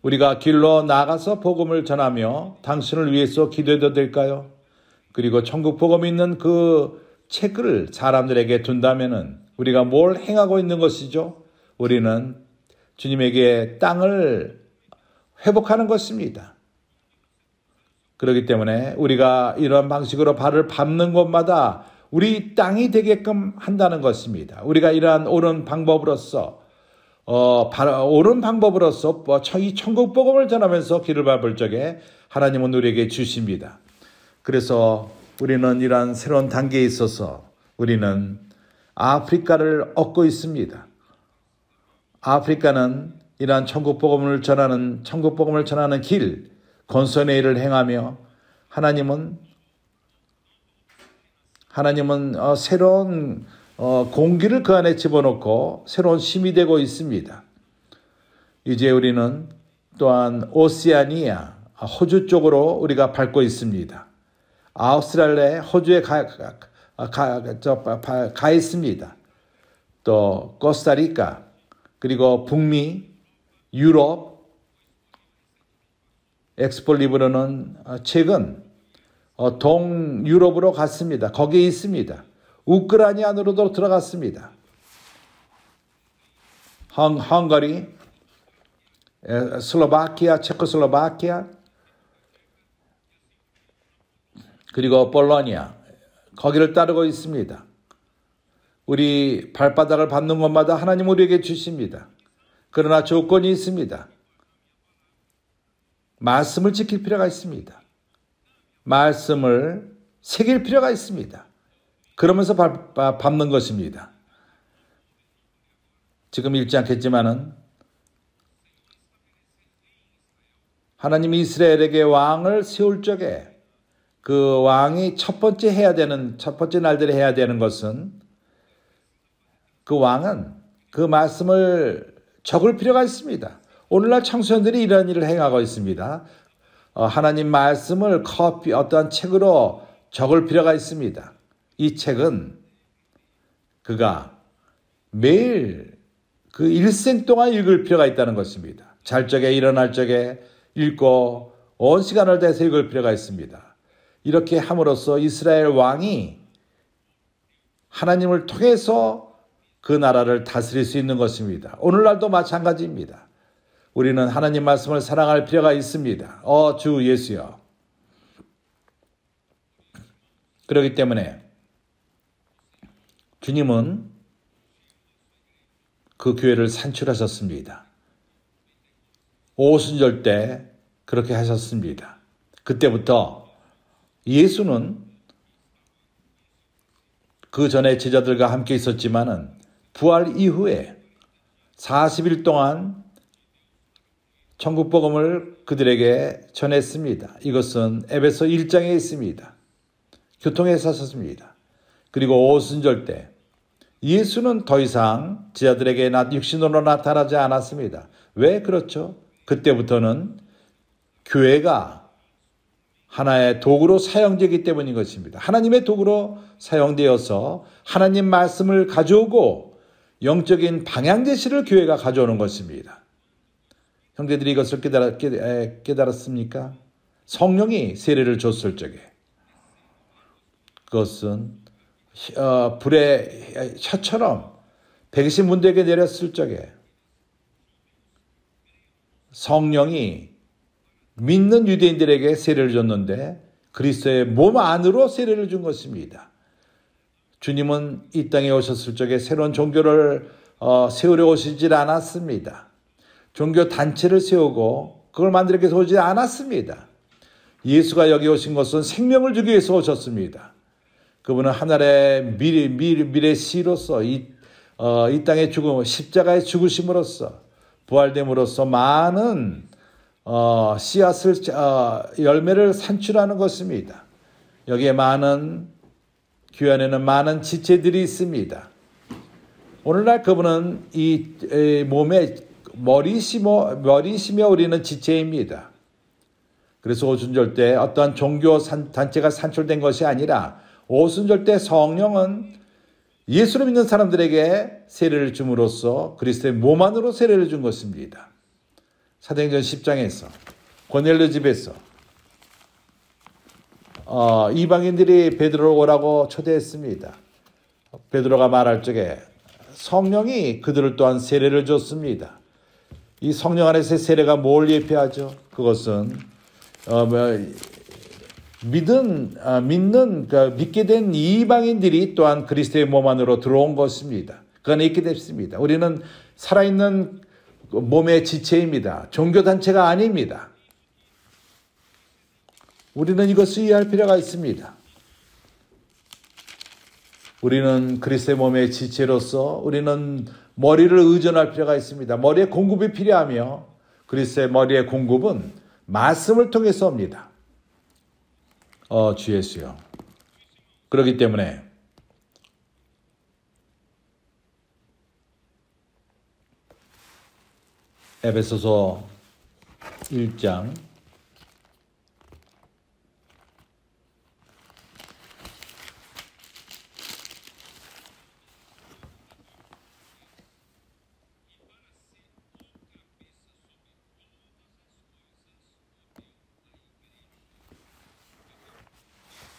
우리가 길로 나가서 복음을 전하며 당신을 위해서 기도해도 될까요? 그리고 천국 복음이 있는 그 책을 사람들에게 둔다면은 우리가 뭘 행하고 있는 것이죠? 우리는 주님에게 땅을 회복하는 것입니다. 그렇기 때문에 우리가 이런 방식으로 발을 밟는 곳마다 우리 땅이 되게끔 한다는 것입니다. 우리가 이러한 옳은 방법으로서 이 천국 복음을 전하면서 길을 밟을 적에 하나님은 우리에게 주십니다. 그래서 우리는 이러한 새로운 단계에 있어서 우리는 아프리카를 얻고 있습니다. 아프리카는 이러한 천국 복음을 전하는 길, 건선의 일을 행하며 하나님은 새로운 공기를 그 안에 집어넣고 새로운 힘이 되고 있습니다. 이제 우리는 또한 오세아니아, 호주 쪽으로 우리가 밟고 있습니다. 아우스트랄리아, 호주에 가 있습니다. 또 코스타리카, 그리고 북미, 유럽, 엑스폴 리브로는 최근 동유럽으로 갔습니다. 거기에 있습니다. 우크라이나 안으로도 들어갔습니다. 헝가리, 슬로바키아, 체코슬로바키아, 그리고 볼로니아, 거기를 따르고 있습니다. 우리 발바닥을 밟는 곳마다 하나님 우리에게 주십니다. 그러나 조건이 있습니다. 말씀을 지킬 필요가 있습니다. 말씀을 새길 필요가 있습니다. 그러면서 밟는 것입니다. 지금 읽지 않겠지만은 하나님이 이스라엘에게 왕을 세울 적에 그 왕이 첫 번째 날들에 해야 되는 것은 그 왕은 그 말씀을 적을 필요가 있습니다. 오늘날 청소년들이 이런 일을 행하고 있습니다. 하나님 말씀을 어떠한 책으로 적을 필요가 있습니다. 이 책은 그가 매일 그 일생 동안 읽을 필요가 있다는 것입니다. 잘 적에 일어날 적에 읽고 온 시간을 다해서 읽을 필요가 있습니다. 이렇게 함으로써 이스라엘 왕이 하나님을 통해서 그 나라를 다스릴 수 있는 것입니다. 오늘날도 마찬가지입니다. 우리는 하나님 말씀을 사랑할 필요가 있습니다. 주 예수여. 그렇기 때문에 주님은 그 교회를 산출하셨습니다. 오순절 때 그렇게 하셨습니다. 그때부터 예수는 그 전에 제자들과 함께 있었지만은 부활 이후에 40일 동안 천국 복음을 그들에게 전했습니다. 이것은 에베소 1장에 있습니다. 교통에서 썼습니다. 그리고 오순절 때 예수는 더 이상 제자들에게 육신으로 나타나지 않았습니다. 왜 그렇죠? 그때부터는 교회가 하나의 도구로 사용되기 때문인 것입니다. 하나님의 도구로 사용되어서 하나님 말씀을 가져오고 영적인 방향제시를 교회가 가져오는 것입니다. 형제들이 이것을 깨달았습니까? 성령이 세례를 줬을 적에 그것은 불의 혀처럼 백신문들에게 내렸을 적에 성령이 믿는 유대인들에게 세례를 줬는데 그리스도의 몸 안으로 세례를 준 것입니다. 주님은 이 땅에 오셨을 적에 새로운 종교를 세우려 오시질 않았습니다. 종교 단체를 세우고 그걸 만들기 위해서 오지 않았습니다. 예수가 여기 오신 것은 생명을 주기 위해서 오셨습니다. 그분은 하늘의 미래 시로서 이 땅의 죽음, 십자가의 죽으심으로써 부활됨으로써 많은 씨앗을 열매를 산출하는 것입니다. 여기에 교회 안에는 많은 지체들이 있습니다. 오늘날 그분은 이 몸에 머리시며 우리는 지체입니다. 그래서 오순절 때 어떠한 종교 단체가 산출된 것이 아니라 오순절 때 성령은 예수를 믿는 사람들에게 세례를 줌으로써 그리스도의 몸 안으로 세례를 준 것입니다. 사도행전 10장에서 고넬료 집에서 이방인들이 베드로를 오라고 초대했습니다. 베드로가 말할 적에 성령이 그들을 또한 세례를 줬습니다. 이 성령 안에서의 세례가 뭘 예표하죠? 그것은 믿게 된 이방인들이 또한 그리스도의 몸 안으로 들어온 것입니다. 그 안에 있게 됐습니다. 우리는 살아있는 몸의 지체입니다. 종교단체가 아닙니다. 우리는 이것을 이해할 필요가 있습니다. 우리는 그리스도의 몸의 지체로서 우리는 머리를 의존할 필요가 있습니다. 머리에 공급이 필요하며 그리스도의 머리의 공급은 말씀을 통해서 옵니다. 주 예수요. 그렇기 때문에 에베소서 1장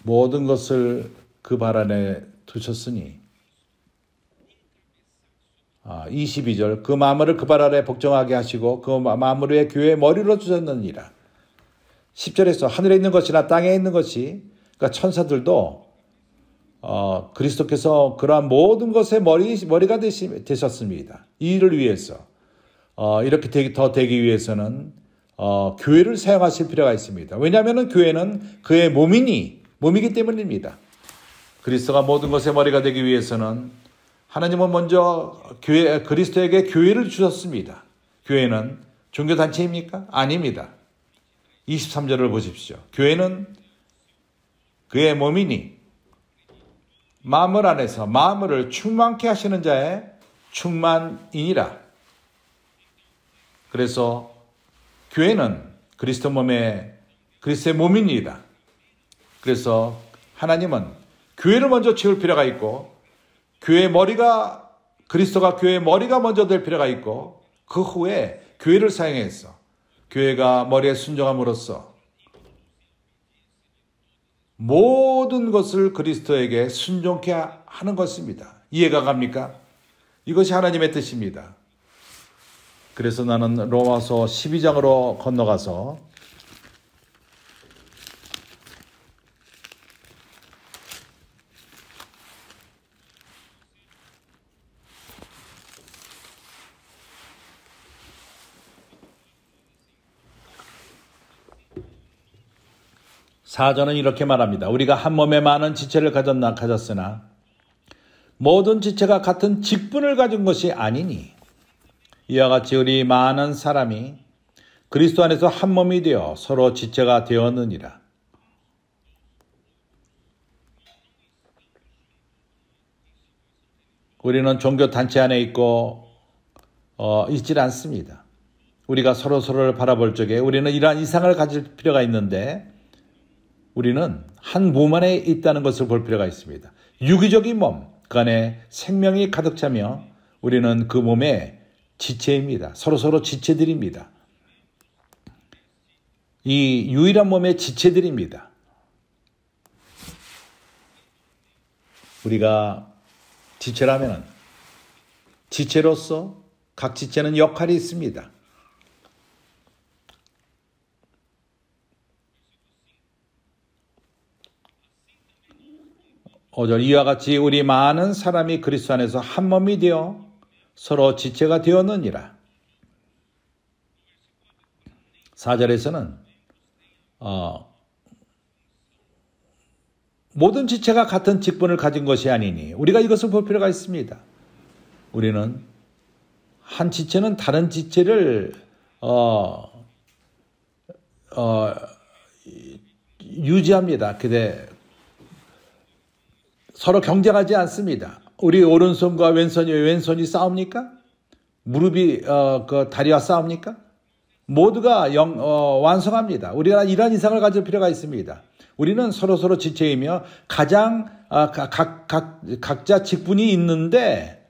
모든 것을 그 발 안에 두셨으니 22절 그 만물을 그 발 아래 복종하게 하시고 그 만물의 교회의 머리로 두셨느니라. 10절에서 하늘에 있는 것이나 땅에 있는 것이 그러니까 천사들도 그리스도께서 그러한 모든 것의 머리가 되셨습니다. 이 일을 위해서 이렇게 더 되기 위해서는 교회를 사용하실 필요가 있습니다. 왜냐하면 교회는 그의 몸이기 때문입니다. 그리스도가 모든 것의 머리가 되기 위해서는 하나님은 먼저 그리스도에게 교회를 주셨습니다. 교회는 종교단체입니까? 아닙니다. 23절을 보십시오. 교회는 그의 몸이니 만물 안에서 만물을 충만케 하시는 자의 충만이니라. 그래서 교회는 그리스도의 몸입니다. 그래서 하나님은 교회를 먼저 채울 필요가 있고 그리스도가 교회의 머리가 먼저 될 필요가 있고 그 후에 교회를 사용해서 교회가 머리에 순종함으로써 모든 것을 그리스도에게 순종케 하는 것입니다. 이해가 갑니까? 이것이 하나님의 뜻입니다. 그래서 나는 로마서 12장으로 건너가서 사전은 이렇게 말합니다. 우리가 한 몸에 많은 지체를 가졌으나 모든 지체가 같은 직분을 가진 것이 아니니 이와 같이 우리 많은 사람이 그리스도 안에서 한 몸이 되어 서로 지체가 되었느니라. 우리는 종교단체 안에 있질 않습니다. 우리가 서로를 바라볼 적에 우리는 이러한 이상을 가질 필요가 있는데 우리는 한 몸 안에 있다는 것을 볼 필요가 있습니다. 유기적인 몸, 그 안에 생명이 가득 차며 우리는 그 몸의 지체입니다. 서로 지체들입니다. 이 유일한 몸의 지체들입니다. 우리가 지체라면 지체로서 각 지체는 역할이 있습니다. 이와 같이 우리 많은 사람이 그리스도 안에서 한 몸이 되어 서로 지체가 되었느니라. 4절에서는 모든 지체가 같은 직분을 가진 것이 아니니 우리가 이것을 볼 필요가 있습니다. 우리는 한 지체는 다른 지체를 유지합니다. 근데 서로 경쟁하지 않습니다. 우리 오른손과 왼손이 싸웁니까? 무릎이 다리와 싸웁니까? 모두가 완성합니다. 우리가 이러한 이상을 가질 필요가 있습니다. 우리는 서로 지체이며 각자 직분이 있는데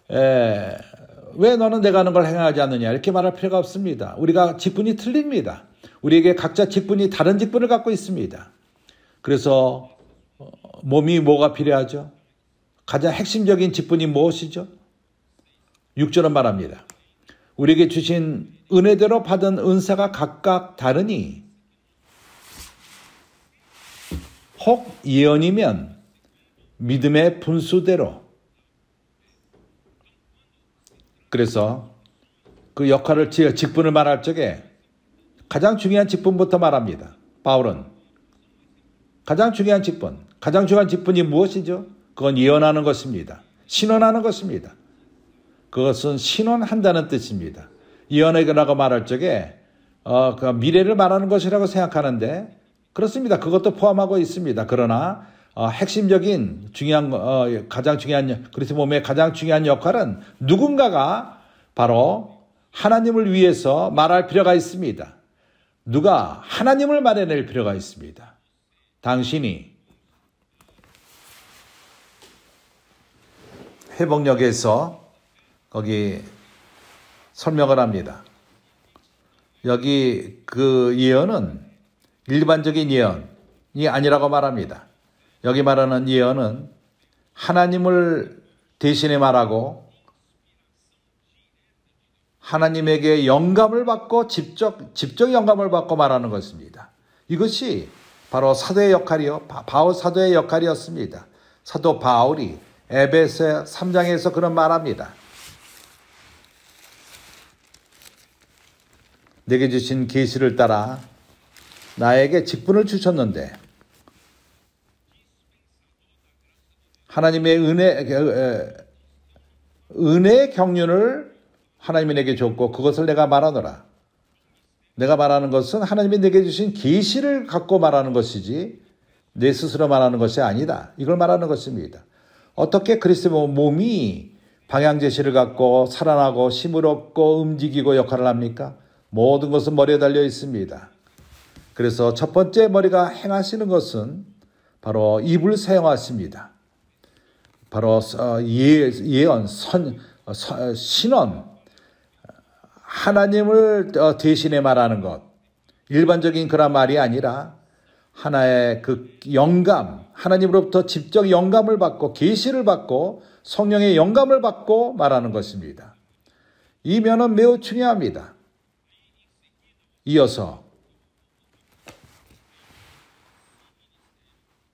왜 너는 내가 하는 걸 행하지 않느냐 이렇게 말할 필요가 없습니다. 우리가 직분이 틀립니다. 우리에게 각자 다른 직분을 갖고 있습니다. 그래서 몸이 뭐가 필요하죠? 가장 핵심적인 직분이 무엇이죠? 6절은 말합니다. 우리에게 주신 은혜대로 받은 은사가 각각 다르니 혹 예언이면 믿음의 분수대로. 그래서 그 역할을 직분을 말할 적에 가장 중요한 직분부터 말합니다. 바울은 가장 중요한 직분이 무엇이죠? 그건 예언하는 것입니다. 신원하는 것입니다. 그것은 신원한다는 뜻입니다. 예언이라고 말할 적에 그 미래를 말하는 것이라고 생각하는데 그렇습니다. 그것도 포함하고 있습니다. 그러나 핵심적인 그리스도 몸의 가장 중요한 역할은 누군가가 바로 하나님을 위해서 말할 필요가 있습니다. 누가 하나님을 말해낼 필요가 있습니다. 당신이 회복력에서 거기 설명을 합니다. 여기 그 예언은 일반적인 예언이 아니라고 말합니다. 여기 말하는 예언은 하나님을 대신에 말하고 하나님에게 영감을 받고 직접 영감을 받고 말하는 것입니다. 이것이 바로 사도의 역할이요. 바울 사도의 역할이었습니다. 사도 바울이 에베소 3장에서 그런 말합니다. 내게 주신 계시를 따라 나에게 직분을 주셨는데 하나님의 은혜의 경륜을 하나님이 내게 줬고 그것을 내가 말하노라. 내가 말하는 것은 하나님이 내게 주신 계시를 갖고 말하는 것이지 내 스스로 말하는 것이 아니다. 이걸 말하는 것입니다. 어떻게 그리스도의 몸이 방향 제시를 갖고 살아나고 힘을 얻고 움직이고 역할을 합니까? 모든 것은 머리에 달려 있습니다. 그래서 첫 번째 머리가 행하시는 것은 바로 입을 사용하십니다. 바로 예언, 신언, 하나님을 대신에 말하는 것. 일반적인 그런 말이 아니라 하나의 그 영감, 하나님으로부터 직접 영감을 받고 계시를 받고 성령의 영감을 받고 말하는 것입니다. 이 면은 매우 중요합니다. 이어서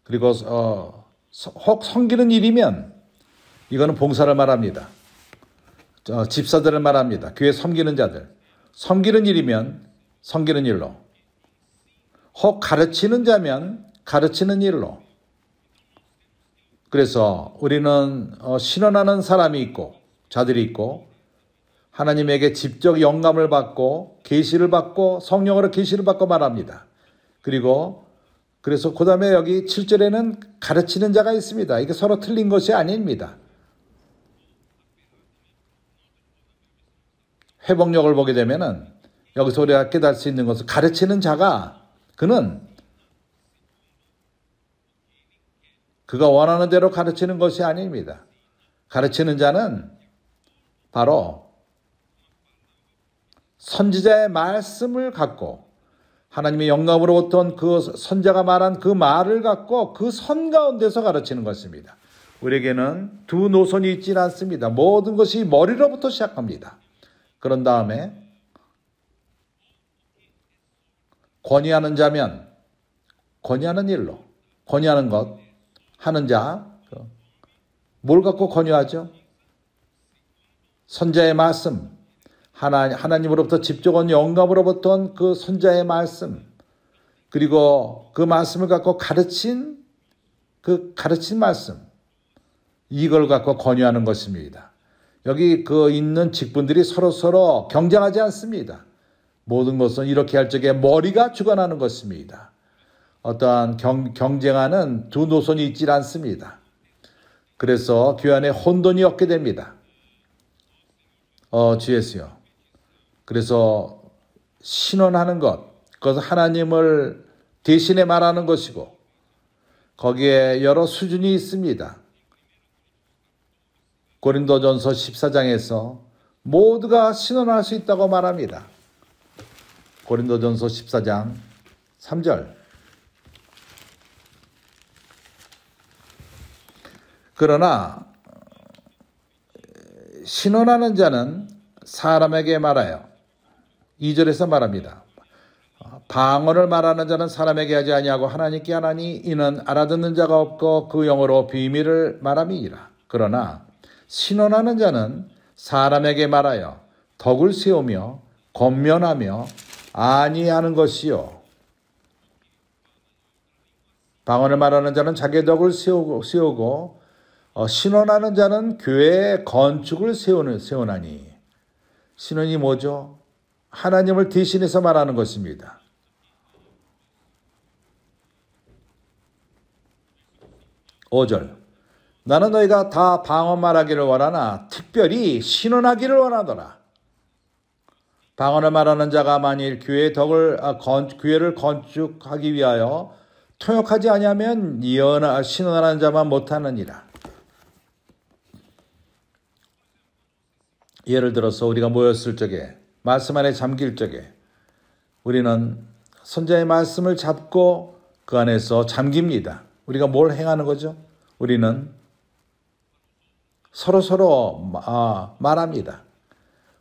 그리고 혹 섬기는 일이면 이거는 봉사를 말합니다. 집사들을 말합니다. 교회 섬기는 자들. 섬기는 일이면 섬기는 일로. 혹 가르치는 자면 가르치는 일로. 그래서 우리는 신원하는 사람이 있고 자들이 있고 하나님에게 직접 영감을 받고 계시를 받고 성령으로 계시를 받고 말합니다. 그래서 그 다음에 여기 7절에는 가르치는 자가 있습니다. 이게 서로 틀린 것이 아닙니다. 회복력을 보게 되면은 여기서 우리가 깨달을 수 있는 것은 가르치는 자가 그가 원하는 대로 가르치는 것이 아닙니다. 가르치는 자는 바로 선지자의 말씀을 갖고 하나님의 영감으로부터 그 선자가 말한 그 말을 갖고 그 선 가운데서 가르치는 것입니다. 우리에게는 두 노선이 있지는 않습니다. 모든 것이 머리로부터 시작합니다. 그런 다음에 권위하는 자면 권위하는 일로, 권위하는 것, 하는 자, 뭘 갖고 권유하죠? 선자의 말씀, 하나님으로부터 직접 온 영감으로부터 그 선자의 말씀, 그리고 그 말씀을 갖고 가르친 말씀, 이걸 갖고 권유하는 것입니다. 여기 있는 직분들이 서로 경쟁하지 않습니다. 모든 것은 이렇게 할 적에 머리가 주관하는 것입니다. 어떠한 경쟁하는 두 노선이 있지 않습니다. 그래서 교회 안에 혼돈이 없게 됩니다. 주 예수요. 그래서 신원하는 것, 그것은 하나님을 대신에 말하는 것이고 거기에 여러 수준이 있습니다. 고린도전서 14장에서 모두가 신원할 수 있다고 말합니다. 고린도전서 14장 3절. 그러나 신원하는 자는 사람에게 말하여 2절에서 말합니다. 방언을 말하는 자는 사람에게 하지 아니하고 하나님께 하나니 이는 알아듣는 자가 없고 그 영어로 비밀을 말함이니라. 그러나 신원하는 자는 사람에게 말하여 덕을 세우며 권면하며 아니하는 것이요. 방언을 말하는 자는 자기의 덕을 세우고 신원하는 자는 교회의 건축을 세우나니. 신원이 뭐죠? 하나님을 대신해서 말하는 것입니다. 5절. 나는 너희가 다 방언 말하기를 원하나 특별히 신원하기를 원하더라. 방언을 말하는 자가 만일 교회를 건축하기 위하여 통역하지 아니하면 신원하는 자만 못하느니라. 예를 들어서 우리가 모였을 적에, 말씀 안에 잠길 적에 우리는 선자의 말씀을 잡고 그 안에서 잠깁니다. 우리가 뭘 행하는 거죠? 우리는 서로 말합니다.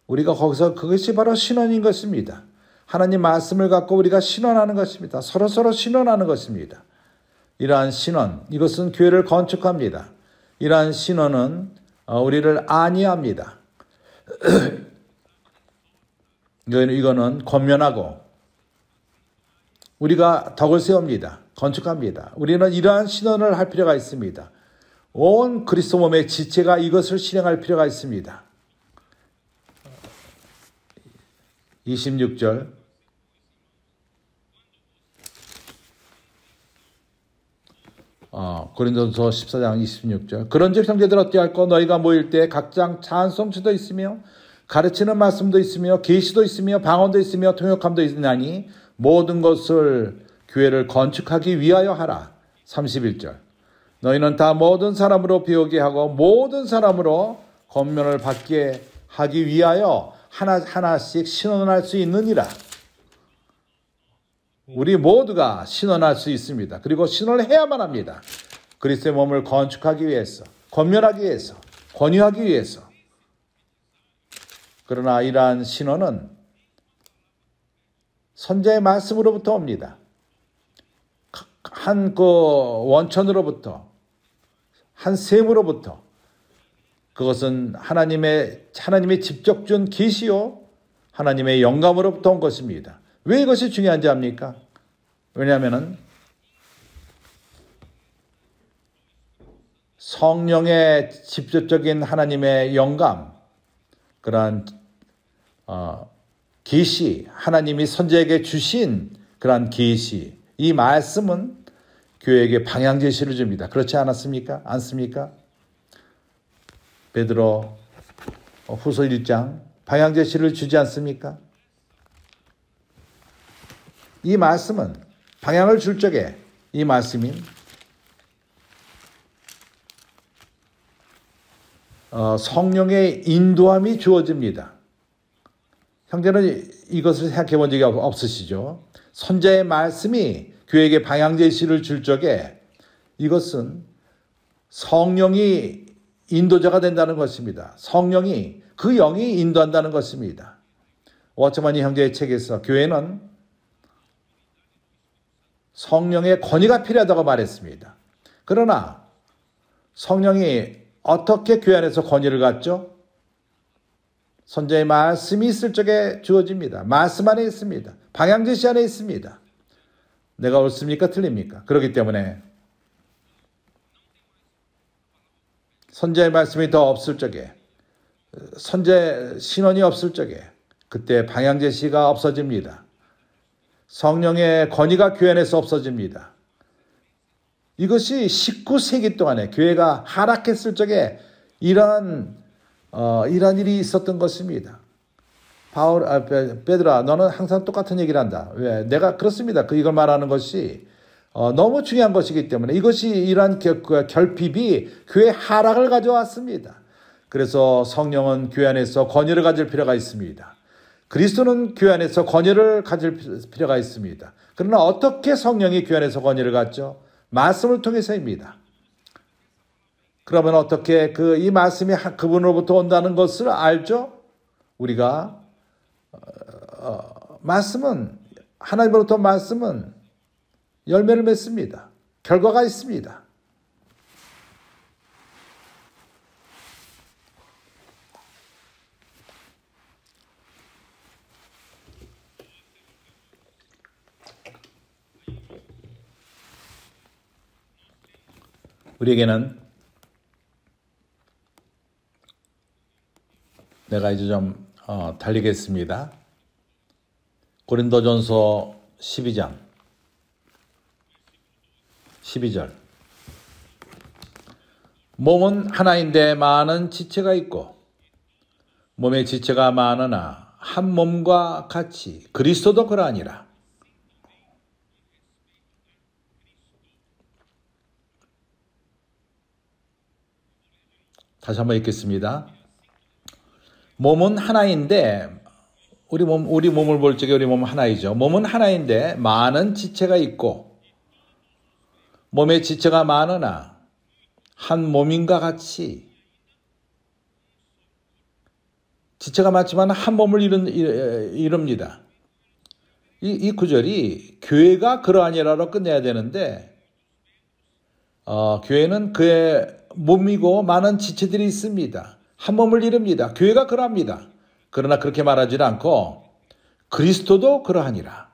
우리가 거기서 그것이 바로 신원인 것입니다. 하나님 말씀을 갖고 우리가 신원하는 것입니다. 서로 신원하는 것입니다. 이러한 신원, 이것은 교회를 건축합니다. 이러한 신원은 우리를 안위합니다. 이거는 권면하고 우리가 덕을 세웁니다. 건축합니다. 우리는 이러한 신원을 할 필요가 있습니다. 온 그리스도 몸의 지체가 이것을 실행할 필요가 있습니다. 26절 고린도서 14장 26절 그런즉 형제들 어찌할꼬 너희가 모일 때 각장 찬송주도 있으며 가르치는 말씀도 있으며 계시도 있으며 방언도 있으며 통역함도 있나니 모든 것을 교회를 건축하기 위하여 하라. 31절 너희는 다 모든 사람으로 배우게 하고 모든 사람으로 권면을 받게 하기 위하여 하나씩 신원할 수 있느니라. 우리 모두가 신원할 수 있습니다. 그리고 신원을 해야만 합니다. 그리스도의 몸을 건축하기 위해서, 권면하기 위해서, 권유하기 위해서. 그러나 이러한 신원은 선자의 말씀으로부터 옵니다. 한 원천으로부터, 한 셈으로부터. 그것은 하나님의 직접 준 계시요 하나님의 영감으로부터 온 것입니다. 왜 이것이 중요한지 압니까? 왜냐하면 성령의 직접적인 하나님의 영감, 그러한 계시, 하나님이 선지자에게 주신 그러한 계시, 이 말씀은 교회에게 방향 제시를 줍니다. 그렇지 않습니까? 베드로 후서 1장 방향 제시를 주지 않습니까? 이 말씀은 방향을 줄 적에 이 말씀인 성령의 인도함이 주어집니다. 형제는 이것을 생각해 본 적이 없으시죠? 선자의 말씀이 교회에게 방향 제시를 줄 적에 이것은 성령이 인도자가 된다는 것입니다. 성령이 그 영이 인도한다는 것입니다. 워처만이 형제의 책에서 교회는 성령의 권위가 필요하다고 말했습니다. 그러나 성령이 어떻게 교회 안에서 권위를 갖죠? 선자의 말씀이 있을 적에 주어집니다. 말씀 안에 있습니다. 방향 제시 안에 있습니다. 내가 옳습니까? 틀립니까? 그렇기 때문에 선자의 말씀이 더 없을 적에, 선자의 신원이 없을 적에 그때 방향 제시가 없어집니다. 성령의 권위가 교회 안에서 없어집니다. 이것이 19세기 동안에 교회가 하락했을 적에 이러한 일이 있었던 것입니다. 베드로아, 너는 항상 똑같은 얘기를 한다. 왜? 내가 그렇습니다. 이걸 말하는 것이 너무 중요한 것이기 때문에 이것이 이러한 결핍이 교회 하락을 가져왔습니다. 그래서 성령은 교회 안에서 권위를 가질 필요가 있습니다. 그리스도는 교회 안에서 권위를 가질 필요가 있습니다. 그러나 어떻게 성령이 교회 안에서 권위를 갖죠? 말씀을 통해서입니다. 그러면 어떻게 이 말씀이 그분으로부터 온다는 것을 알죠? 우리가 말씀은, 하나님으로부터 말씀은 열매를 맺습니다. 결과가 있습니다. 우리에게는 내가 이제 좀 달리겠습니다. 고린도전서 12장 12절 몸은 하나인데 많은 지체가 있고 몸의 지체가 많으나 한 몸과 같이 그리스도도 그러하니라. 다시 한번 읽겠습니다. 몸은 하나인데 우리 몸을 볼 적에 우리 몸은 하나이죠. 몸은 하나인데 많은 지체가 있고 몸의 지체가 많으나 한 몸인과 같이 지체가 많지만 한 몸을 이룹니다. 이 구절이 교회가 그러하니라로 끝내야 되는데 교회는 그의 몸이고 많은 지체들이 있습니다. 한 몸을 이룹니다. 교회가 그러합니다. 그러나 그렇게 말하지 않고 그리스도도 그러하니라.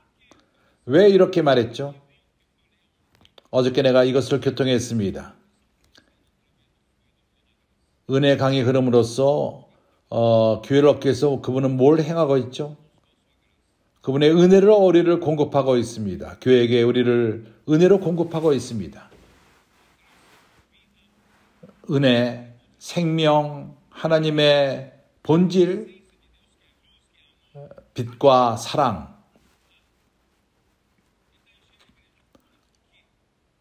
왜 이렇게 말했죠? 어저께 내가 이것을 교통했습니다. 은혜 강의 흐름으로써 교회를 얻기 위해서 그분은 뭘 행하고 있죠? 그분의 은혜로 우리를 공급하고 있습니다. 교회에게 우리를 은혜로 공급하고 있습니다. 은혜, 생명, 하나님의 본질, 빛과 사랑.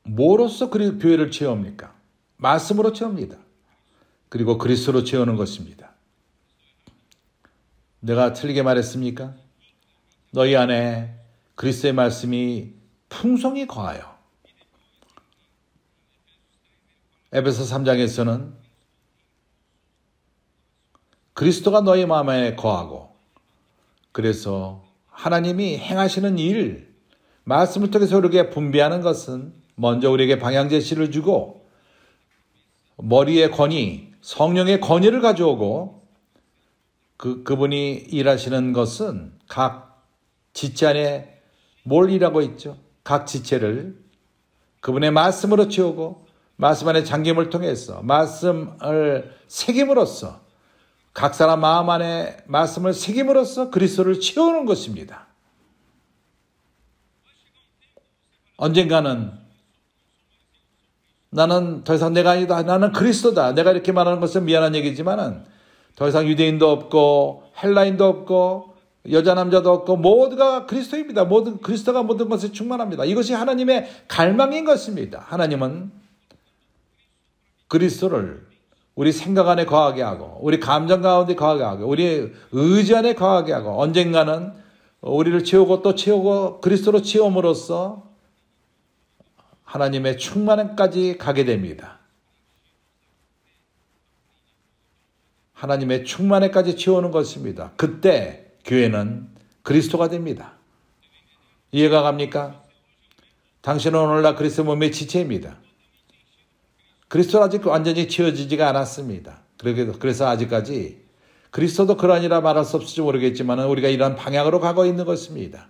뭐로써 교회를 채웁니까? 말씀으로 채웁니다. 그리고 그리스도로 채우는 것입니다. 내가 틀리게 말했습니까? 너희 안에 그리스도의 말씀이 풍성히 거하여. 에베소 3장에서는 그리스도가 너희 마음에 거하고 그래서 하나님이 행하시는 일, 말씀을 통해서 우리에게 분배하는 것은 먼저 우리에게 방향 제시를 주고 머리의 권위, 성령의 권위를 가져오고 그분이 일하시는 것은 각 지체 안에 뭘 일하고 있죠? 각 지체를 그분의 말씀으로 채우고 말씀 안에 잠김을 통해서 말씀을 새김으로써 각 사람 마음 안에 말씀을 새김으로써 그리스도를 채우는 것입니다. 언젠가는 나는 더 이상 내가 아니다. 나는 그리스도다. 내가 이렇게 말하는 것은 미안한 얘기지만은 더 이상 유대인도 없고 헬라인도 없고 여자 남자도 없고 모두가 그리스도입니다. 그리스도가 모든 것에 충만합니다. 이것이 하나님의 갈망인 것입니다. 하나님은 그리스도를 우리 생각 안에 거하게 하고 우리 감정 가운데 거하게 하고 우리 의지 안에 거하게 하고 언젠가는 우리를 채우고 또 채우고 그리스도로 채움으로써 하나님의 충만함까지 가게 됩니다. 하나님의 충만함까지 채우는 것입니다. 그때 교회는 그리스도가 됩니다. 이해가 갑니까? 당신은 오늘날 그리스도 몸의 지체입니다. 그리스도는 아직 완전히 채워지지가 않았습니다. 그래서 아직까지 그리스도도 그러하니라 말할 수 없을지 모르겠지만 우리가 이러한 방향으로 가고 있는 것입니다.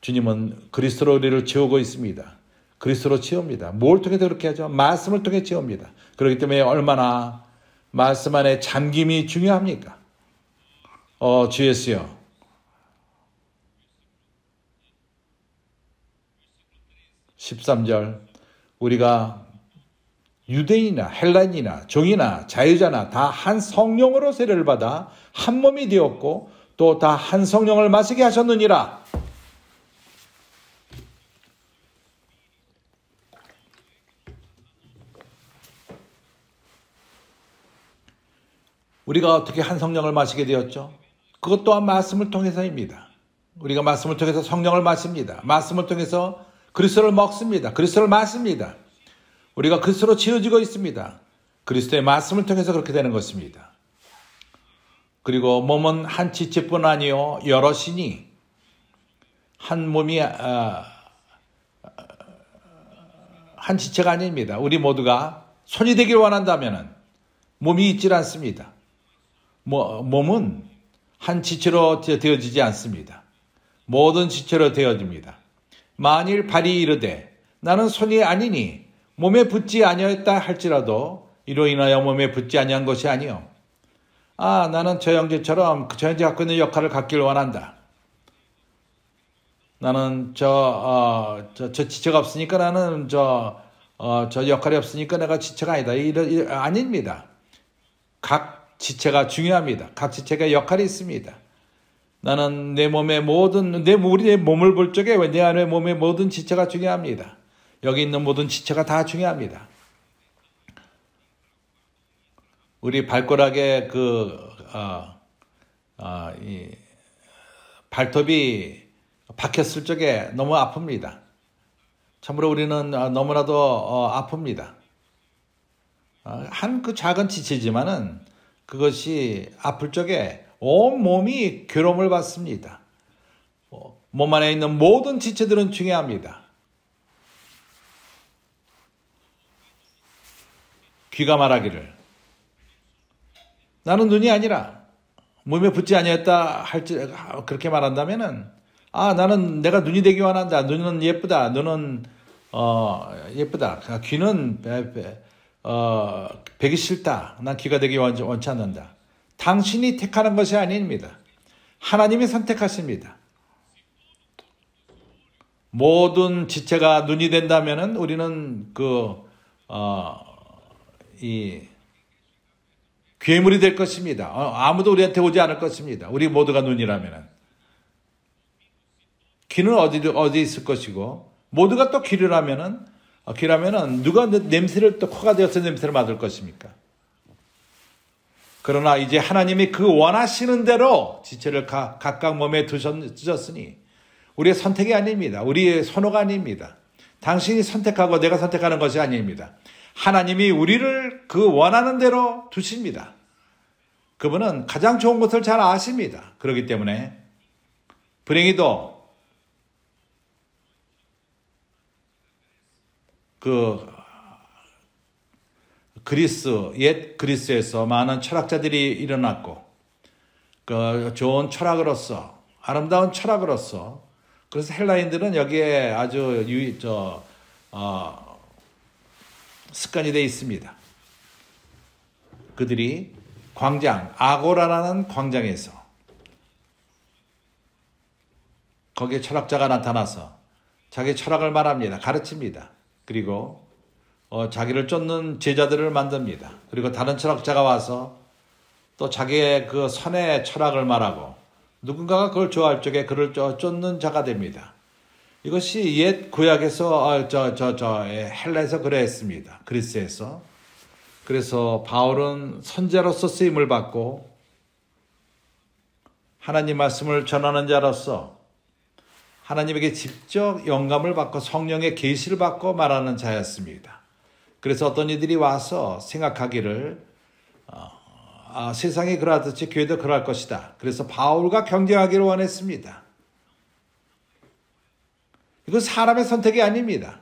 주님은 그리스도로 우리를 채우고 있습니다. 그리스도로 채웁니다. 뭘 통해 그렇게 하죠? 말씀을 통해 채웁니다. 그렇기 때문에 얼마나 말씀 안에 잠김이 중요합니까? 주 예수여. (13절) 우리가 유대인이나 헬라인이나 종이나 자유자나 다 한 성령으로 세례를 받아 한 몸이 되었고 또 다 한 성령을 마시게 하셨느니라. 우리가 어떻게 한 성령을 마시게 되었죠? 그것 또한 말씀을 통해서입니다. 우리가 말씀을 통해서 성령을 마십니다. 말씀을 통해서 그리스도를 먹습니다. 그리스도를 마십니다. 우리가 그리스도로 채워지고 있습니다. 그리스도의 말씀을 통해서 그렇게 되는 것입니다. 그리고 몸은 한 지체뿐 아니요 여럿이니 한 몸이 한 지체가 아닙니다. 우리 모두가 손이 되길 원한다면 몸이 있질 않습니다. 몸은 한 지체로 되어지지 않습니다. 모든 지체로 되어집니다. 만일 발이 이르되 나는 손이 아니니 몸에 붙지 아니하였다 할지라도 이로 인하여 몸에 붙지 아니한 것이 아니요. 나는 저 형제처럼 저 형제 갖고 있는 역할을 갖기를 원한다. 나는 저 지체가 없으니까 나는 저 역할이 없으니까 내가 지체가 아니다. 아닙니다. 각 지체가 중요합니다. 각 지체가 역할이 있습니다. 나는 내 몸의 모든 우리의 몸을 볼 적에 내 안에 몸의 모든 지체가 중요합니다. 여기 있는 모든 지체가 다 중요합니다. 우리 발가락에 이 발톱이 박혔을 적에 너무 아픕니다. 참으로 우리는 너무나도 아픕니다. 한 그 작은 지체지만은 그것이 아플 적에 온 몸이 괴로움을 받습니다. 몸 안에 있는 모든 지체들은 중요합니다. 귀가 말하기를 나는 눈이 아니라 몸에 붙지 아니했다 그렇게 말한다면은 나는 내가 눈이 되기 원한다. 눈은 예쁘다. 눈은 예쁘다. 귀는 배기 싫다. 난 귀가 되기 원치 않는다. 당신이 택하는 것이 아닙니다. 하나님이 선택하십니다. 모든 지체가 눈이 된다면은 우리는 이 괴물이 될 것입니다. 아무도 우리한테 오지 않을 것입니다. 우리 모두가 눈이라면은. 귀는 어디 있을 것이고, 모두가 또 귀라면은 누가 냄새를 또 코가 되어서 냄새를 맡을 것입니까? 그러나 이제 하나님이 그 원하시는 대로 지체를 각각 몸에 두셨으니 우리의 선택이 아닙니다. 우리의 선호가 아닙니다. 당신이 선택하고 내가 선택하는 것이 아닙니다. 하나님이 우리를 그 원하는 대로 두십니다. 그분은 가장 좋은 것을 잘 아십니다. 그렇기 때문에 불행히도 옛 그리스에서 많은 철학자들이 일어났고, 좋은 철학으로서, 아름다운 철학으로서, 그래서 헬라인들은 여기에 아주 습관이 되어 있습니다. 그들이 아고라라는 광장에서, 거기에 철학자가 나타나서 자기 철학을 말합니다. 가르칩니다. 그리고 자기를 쫓는 제자들을 만듭니다. 그리고 다른 철학자가 와서 또 자기의 그 선의 철학을 말하고 누군가가 그걸 좋아할 적에 그를 쫓는 자가 됩니다. 이것이 옛 구약에서 헬라에서 그랬습니다. 그리스에서. 그래서 바울은 선자로서 쓰임을 받고 하나님 말씀을 전하는 자로서 하나님에게 직접 영감을 받고 성령의 계시를 받고 말하는 자였습니다. 그래서 어떤 이들이 와서 생각하기를 세상이 그러하듯이 교회도 그럴 것이다. 그래서 바울과 경쟁하기를 원했습니다. 이건 사람의 선택이 아닙니다.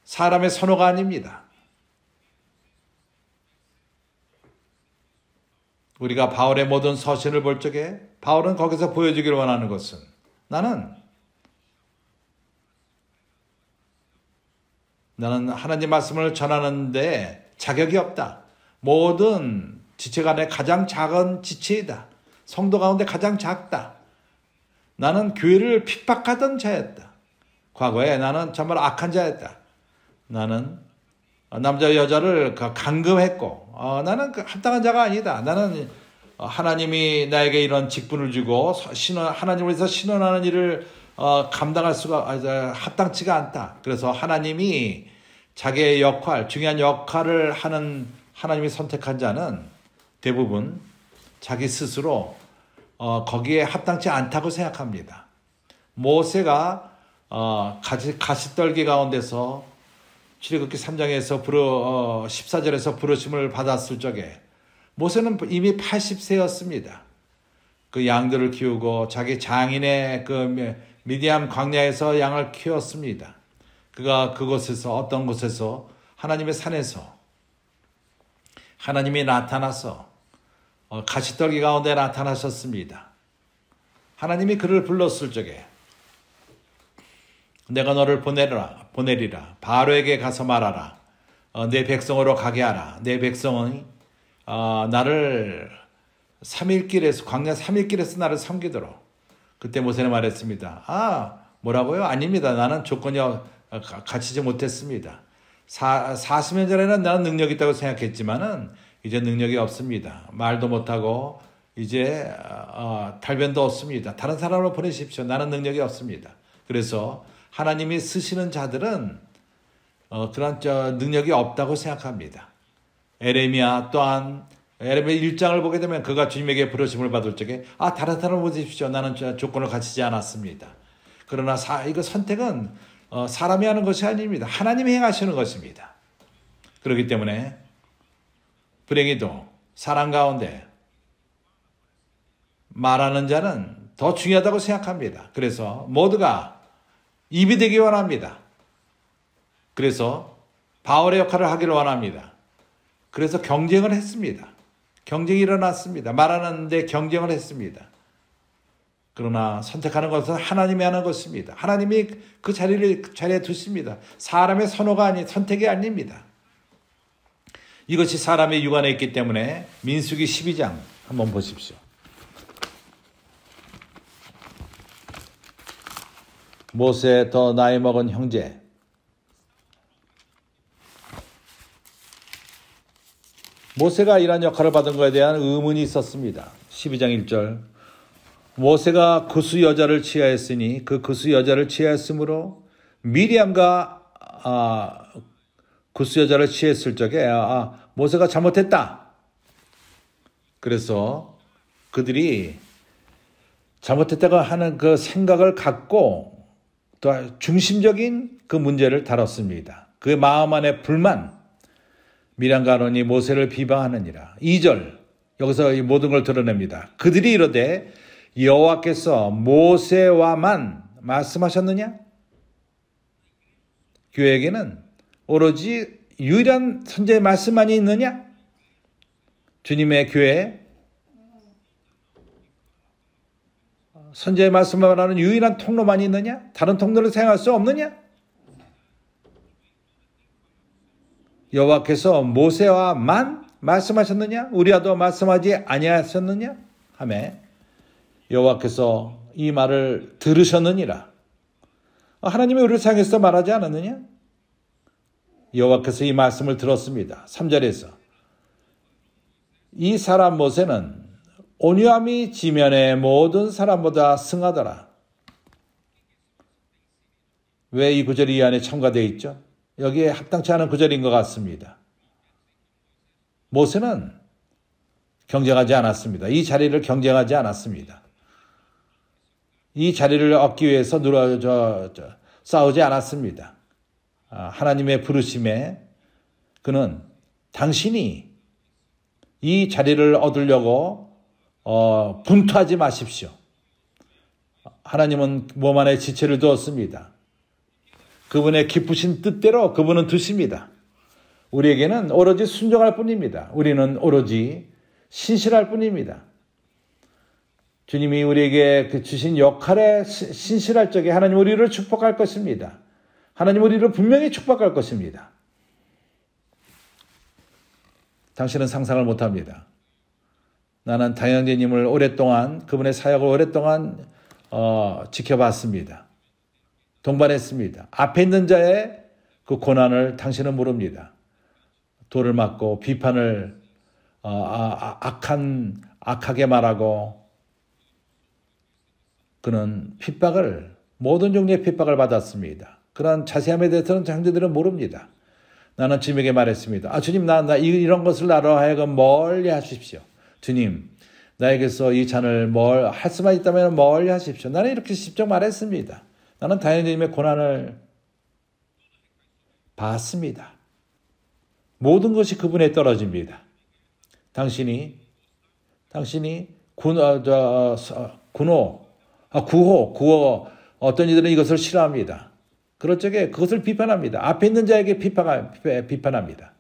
사람의 선호가 아닙니다. 우리가 바울의 모든 서신을 볼 적에 바울은 거기서 보여주기를 원하는 것은 나는 하나님 말씀을 전하는데 자격이 없다. 모든 지체 간에 가장 작은 지체이다. 성도 가운데 가장 작다. 나는 교회를 핍박하던 자였다. 과거에 나는 정말 악한 자였다. 나는 남자 여자를 감금했고 나는 합당한 자가 아니다. 나는 하나님이 나에게 이런 직분을 주고 하나님을 위해서 신원하는 일을 감당할 수가 합당치가 않다. 그래서 하나님이 자기의 중요한 역할을 하는 하나님이 선택한 자는 대부분 자기 스스로 거기에 합당치 않다고 생각합니다. 모세가 가시떨기 가운데서 출애굽기 3장에서 14절에서 부르심을 받았을 적에 모세는 이미 80세였습니다. 그 양들을 키우고 자기 장인의 미디안 광야에서 양을 키웠습니다. 그가 어떤 곳에서 하나님의 산에서 하나님이 나타나서 가시떨기 가운데 나타나셨습니다. 하나님이 그를 불렀을 적에 내가 너를 보내리라. 바로에게 가서 말하라. 내 백성으로 가게 하라. 내 백성은 나를 광야 3일길에서 나를 섬기도록. 그때 모세는 말했습니다. 뭐라고요? 아닙니다. 나는 조건이 갖추지 못했습니다. 40년 전에는 나는 능력이 있다고 생각했지만은 이제 능력이 없습니다. 말도 못하고 이제 달변도 없습니다. 다른 사람을 보내십시오. 나는 능력이 없습니다. 그래서 하나님이 쓰시는 자들은 그런 능력이 없다고 생각합니다. 에레미야 또한 에레미야 1장을 보게 되면 그가 주님에게 부르심을 받을 적에 다른 사람을 보내십시오. 나는 조건을 갖추지 않았습니다. 그러나 이거 선택은 사람이 하는 것이 아닙니다. 하나님이 행하시는 것입니다. 그렇기 때문에 불행히도 사람 가운데 말하는 자는 더 중요하다고 생각합니다. 그래서 모두가 입이 되기 원합니다. 그래서 바울의 역할을 하기를 원합니다. 그래서 경쟁을 했습니다. 경쟁이 일어났습니다. 말하는데 경쟁을 했습니다. 그러나 선택하는 것은 하나님이 하는 것입니다. 하나님이 그 자리에 두십니다. 사람의 선택이 아닙니다. 이것이 사람의 육안에 있기 때문에 민수기 12장 한번 보십시오. 모세 더 나이 먹은 형제. 모세가 이러한 역할을 받은 것에 대한 의문이 있었습니다. 12장 1절. 모세가 구스 여자를 취하였으니 그 구스 여자를 취하였으므로 미리암과 구스 여자를 취했을 적에 모세가 잘못했다. 그래서 그들이 잘못했다고 하는 그 생각을 갖고 또 중심적인 그 문제를 다뤘습니다. 그 마음 안에 불만, 미량과 아론이 모세를 비방하느니라. 2절, 여기서 이 모든 걸 드러냅니다. 그들이 이르되 여호와께서 모세와만 말씀하셨느냐? 교회에게는 오로지 유일한 선지자의 말씀만이 있느냐? 주님의 교회, 선지자의 말씀을 말하는 유일한 통로만이 있느냐? 다른 통로를 사용할 수 없느냐? 여호와께서 모세와만 말씀하셨느냐? 우리와도 말씀하지 아니하셨느냐? 하며 여호와께서 이 말을 들으셨느니라. 하나님이 우리를 사용해서 말하지 않았느냐? 여호와께서 이 말씀을 들었습니다. 3절에서 이 사람 모세는 온유함이 지면의 모든 사람보다 승하더라. 왜 이 구절이 이 안에 첨가되어 있죠? 여기에 합당치 않은 구절인 것 같습니다. 모세는 경쟁하지 않았습니다. 이 자리를 경쟁하지 않았습니다. 이 자리를 얻기 위해서 싸우지 않았습니다. 하나님의 부르심에 그는 당신이 이 자리를 얻으려고 분투하지 마십시오. 하나님은 몸 안에 지체를 두었습니다. 그분의 기쁘신 뜻대로 그분은 두십니다. 우리에게는 오로지 순종할 뿐입니다. 우리는 오로지 신실할 뿐입니다. 주님이 우리에게 주신 역할에 신실할 적에 하나님 우리를 축복할 것입니다. 하나님 우리를 분명히 축복할 것입니다. 당신은 상상을 못합니다. 나는 당영제님을 오랫동안 그분의 사역을 오랫동안 지켜봤습니다. 동반했습니다. 앞에 있는 자의 그 고난을 당신은 모릅니다. 돌을 맞고 비판을 악하게 말하고 그는 핍박을 모든 종류의 핍박을 받았습니다. 그런 자세함에 대해서는 형제들은 모릅니다. 나는 주님에게 말했습니다. 주님 나 이런 것을 나로 하여금 멀리 하십시오. 주님 나에게서 이 잔을 할 수만 있다면 멀리 하십시오. 나는 이렇게 직접 말했습니다. 나는 다행님의 고난을 받습니다. 모든 것이 그분에 떨어집니다. 당신이 구호 어떤 이들은 이것을 싫어합니다. 그럴 적에 그것을 비판합니다. 앞에 있는 자에게 비판합니다.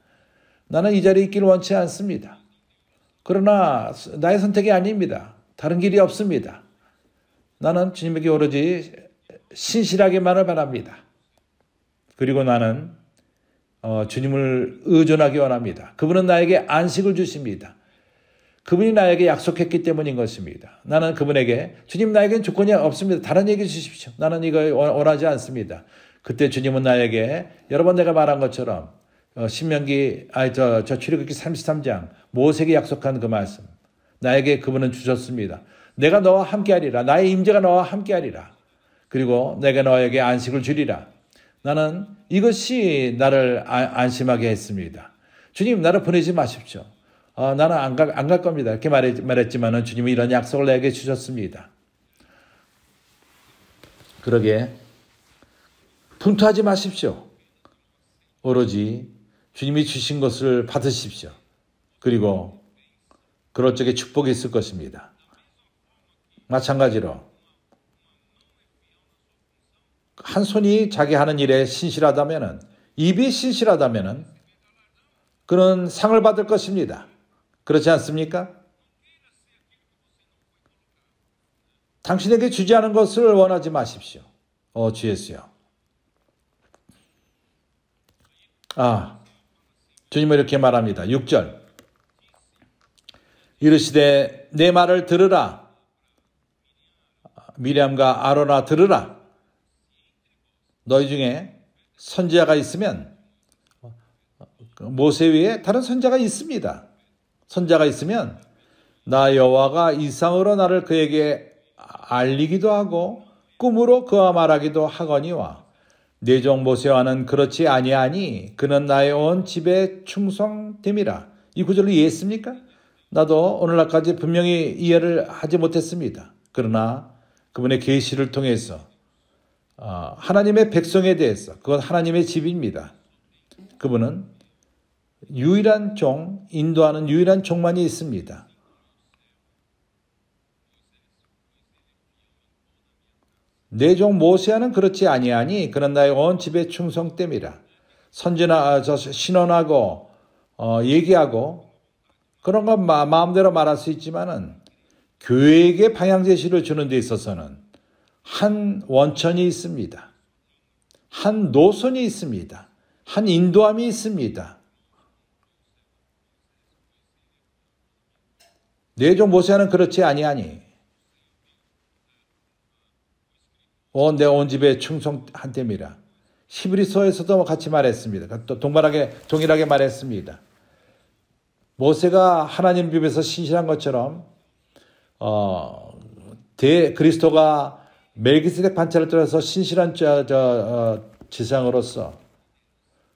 나는 이 자리에 있기를 원치 않습니다. 그러나 나의 선택이 아닙니다. 다른 길이 없습니다. 나는 주님에게 오로지 신실하게만을 바랍니다. 그리고 나는 주님을 의존하기 원합니다. 그분은 나에게 안식을 주십니다. 그분이 나에게 약속했기 때문인 것입니다. 나는 그분에게 주님 나에겐 조건이 없습니다. 다른 얘기 주십시오. 나는 이걸 원하지 않습니다. 그때 주님은 나에게 여러 번 내가 말한 것처럼 출애굽기 33장 모세에게 약속한 그 말씀 나에게 그분은 주셨습니다. 내가 너와 함께하리라. 나의 임재가 너와 함께하리라. 그리고 내가 너에게 안식을 주리라. 나는 이것이 나를 안심하게 했습니다. 주님, 나를 보내지 마십시오. 나는 안 갈 겁니다. 이렇게 말했지만 주님이 이런 약속을 내게 주셨습니다. 그러게 분투하지 마십시오. 오로지 주님이 주신 것을 받으십시오. 그리고 그럴 적에 축복이 있을 것입니다. 마찬가지로 한 손이 자기 하는 일에 신실하다면, 입이 신실하다면 그는 상을 받을 것입니다. 그렇지 않습니까? 당신에게 주지 않은 것을 원하지 마십시오. 주예수요. 주님은 이렇게 말합니다. 6절. 이르시되 내 말을 들으라. 미리암과 아론아 들으라. 너희 중에 선지자가 있으면, 모세 위에 다른 선지자가 있습니다. 선지자가 있으면 나 여호와가 이상으로 나를 그에게 알리기도 하고 꿈으로 그와 말하기도 하거니와 내 종 모세와는 그렇지 아니하니 그는 나의 온 집에 충성됨이라. 이 구절을 이해했습니까? 나도 오늘날까지 분명히 이해를 하지 못했습니다. 그러나 그분의 계시를 통해서 하나님의 백성에 대해서, 그건 하나님의 집입니다. 그분은 유일한 종, 인도하는 유일한 종만이 있습니다. 내 종 모세와는 그렇지 아니하니 그는 나의 온 집에 충성됨이라. 신원하고 얘기하고 그런 건 마음대로 말할 수 있지만은 교회에게 방향 제시를 주는 데 있어서는 한 원천이 있습니다. 한 노선이 있습니다. 한 인도함이 있습니다. 내 종 모세와는 그렇지 아니하니 내 온 집에 충성한됨이라. 히브리서에서도 같이 말했습니다. 또 동일하게 말했습니다. 모세가 하나님 집에서 신실한 것처럼 그리스도가 멜기세덱 반차를 들어서 신실한 지상으로서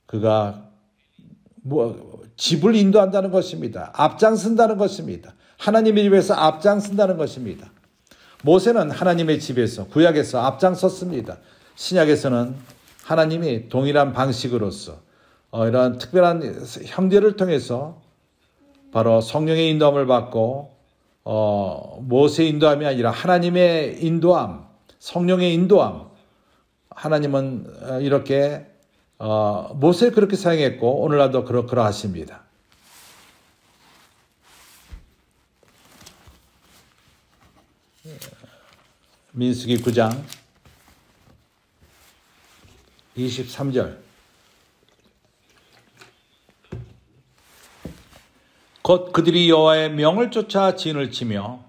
그가 집을 인도한다는 것입니다. 앞장선다는 것입니다. 하나님의 집에서 앞장선다는 것입니다. 모세는 하나님의 집에서, 구약에서 앞장섰습니다. 신약에서는 하나님이 동일한 방식으로서 이런 특별한 형제를 통해서 바로 성령의 인도함을 받고 모세의 인도함이 아니라 하나님의 인도함, 성령의 인도함, 하나님은 이렇게 모세를 그렇게 사용했고 오늘날도 그러하십니다. 민수기 9장 23절. 곧 그들이 여호와의 명을 쫓아 진을 치며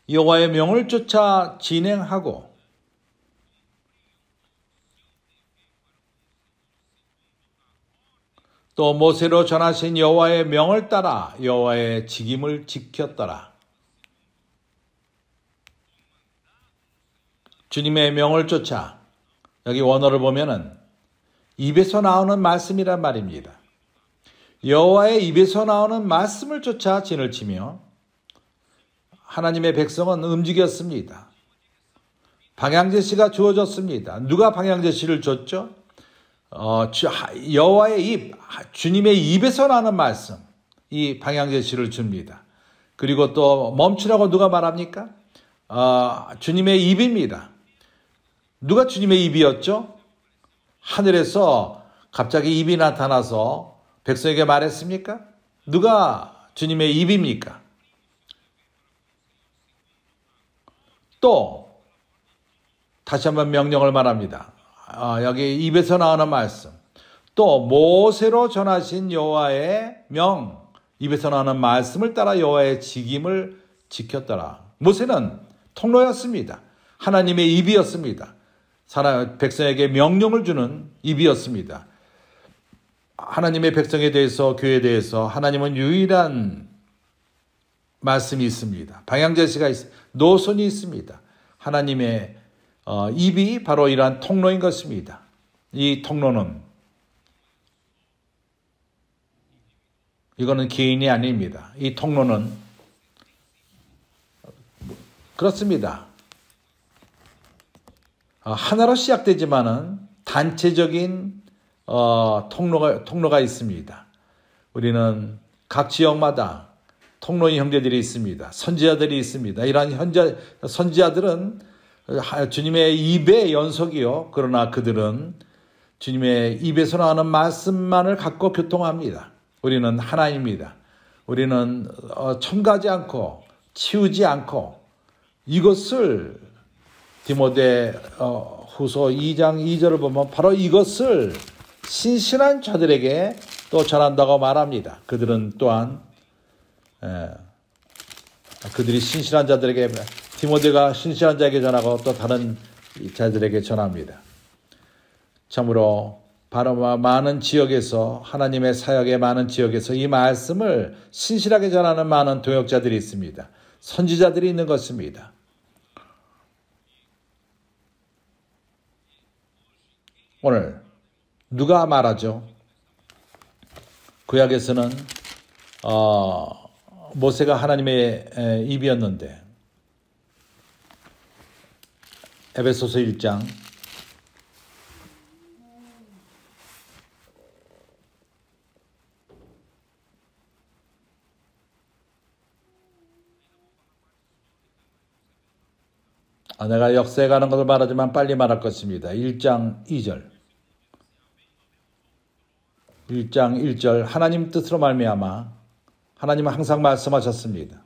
여호와의 명을 쫓아 진행하고 또 모세로 전하신 여호와의 명을 따라 여호와의 직임을 지켰더라. 주님의 명을 쫓아, 여기 원어를 보면은 입에서 나오는 말씀이란 말입니다. 여호와의 입에서 나오는 말씀을 쫓아 진을 치며 하나님의 백성은 움직였습니다. 방향제시가 주어졌습니다. 누가 방향제시를 줬죠? 여호와의 입, 주님의 입에서 나오는 말씀, 이 방향제시를 줍니다. 그리고 또 멈추라고 누가 말합니까? 주님의 입입니다. 누가 주님의 입이었죠? 하늘에서 갑자기 입이 나타나서 백성에게 말했습니까? 누가 주님의 입입니까? 또 다시 한번 명령을 말합니다. 여기 입에서 나오는 말씀. 또 모세로 전하신 여호와의 명, 입에서 나오는 말씀을 따라 여호와의 직임을 지켰더라. 모세는 통로였습니다. 하나님의 입이었습니다. 백성에게 명령을 주는 입이었습니다. 하나님의 백성에 대해서, 교회에 대해서 하나님은 유일한 말씀이 있습니다. 방향제시가 노선이 있습니다. 하나님의 입이 바로 이러한 통로인 것입니다. 이 통로는 이거는 개인이 아닙니다. 이 통로는 그렇습니다. 하나로 시작되지만은 단체적인 통로가 있습니다. 우리는 각 지역마다 통로인 형제들이 있습니다. 선지자들이 있습니다. 이러한 선지자들은 주님의 입의 연속이요. 그러나 그들은 주님의 입에서 나오는 말씀만을 갖고 교통합니다. 우리는 하나입니다. 우리는 첨가하지 않고 치우지 않고 이것을 디모데 후서 2장 2절을 보면 바로 이것을 신실한 자들에게 또 전한다고 말합니다. 그들은 또한 그들이 신실한 자들에게 디모데가 신실한 자에게 전하고 또 다른 자들에게 전합니다. 참으로 바로 많은 지역에서 하나님의 사역의 많은 지역에서 이 말씀을 신실하게 전하는 많은 동역자들이 있습니다. 선지자들이 있는 것입니다. 오늘 누가 말하죠? 구약에서는 모세가 하나님의 입이었는데 에베소서 1장 내가 역사에 가는 것을 말하지만 빨리 말할 것입니다. 1장 2절 1장 1절 하나님 뜻으로 말미암아 하나님은 항상 말씀하셨습니다.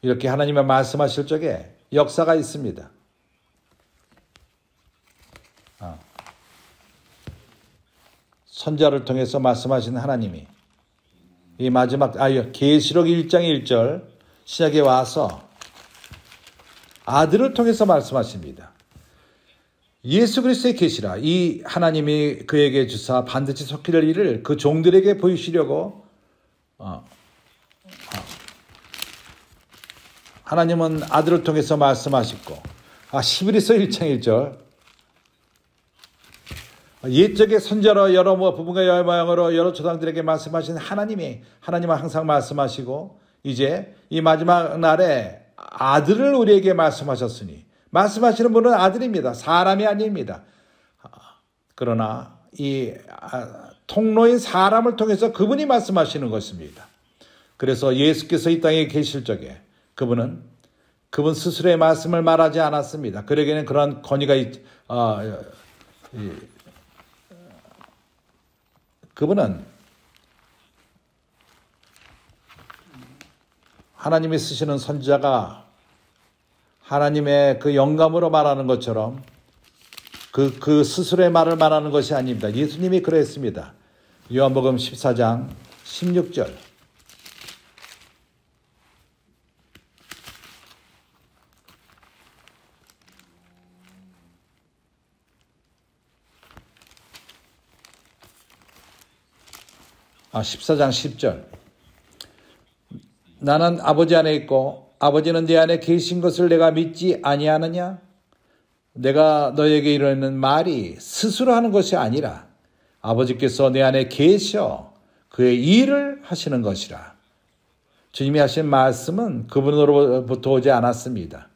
이렇게 하나님의 말씀하실 적에 역사가 있습니다. 선지자를 통해서 말씀하신 하나님이 이 마지막 계시록 1장 1절 시작에 와서 아들을 통해서 말씀하십니다. 예수 그리스도의 계시라 이 하나님이 그에게 주사 반드시 속힐 일을 그 종들에게 보이시려고 하나님은 아들을 통해서 말씀하셨고 11에서 1장 1절 옛적에 선지자로 여러 부분과 여러 모양으로 여러 조상들에게 말씀하신 하나님은 항상 말씀하시고 이제 이 마지막 날에 아들을 우리에게 말씀하셨으니 말씀하시는 분은 아들입니다. 사람이 아닙니다. 그러나 이 통로인 사람을 통해서 그분이 말씀하시는 것입니다. 그래서 예수께서 이 땅에 계실 적에 그분 스스로의 말씀을 말하지 않았습니다. 그에게는 그런 권위가 그분은 하나님이 쓰시는 선지자가 하나님의 그 영감으로 말하는 것처럼 그 스스로의 말을 말하는 것이 아닙니다. 예수님이 그랬습니다. 요한복음 14장 16절 아 14장 10절 나는 아버지 안에 있고 아버지는 내 안에 계신 것을 내가 믿지 아니하느냐? 내가 너에게 이르는 말이 스스로 하는 것이 아니라 아버지께서 내 안에 계셔 그의 일을 하시는 것이라. 주님이 하신 말씀은 그분으로부터 오지 않았습니다.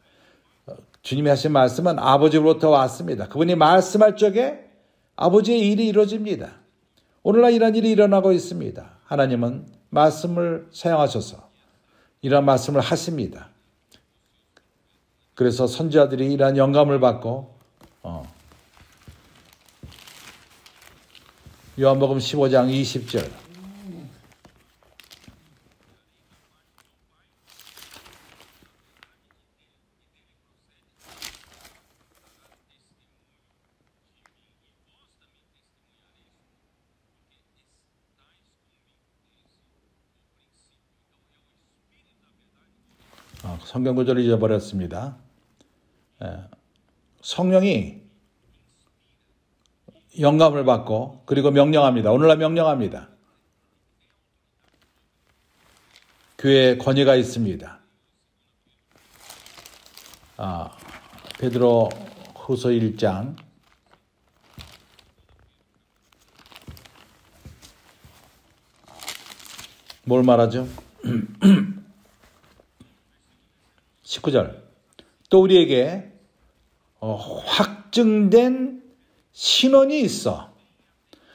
주님이 하신 말씀은 아버지로부터 왔습니다. 그분이 말씀할 적에 아버지의 일이 이루어집니다. 오늘날 이런 일이 일어나고 있습니다. 하나님은 말씀을 사용하셔서 이런 말씀을 하십니다. 그래서 선지자들이 이러한 영감을 받고 요한복음 15장 20절 성경 구절을 잊어버렸습니다. 성령이 영감을 받고 그리고 명령합니다. 오늘날 명령합니다. 교회에 권위가 있습니다. 베드로 후서 1장 뭘 말하죠? 19절. 또 우리에게 확증된 신원이 있어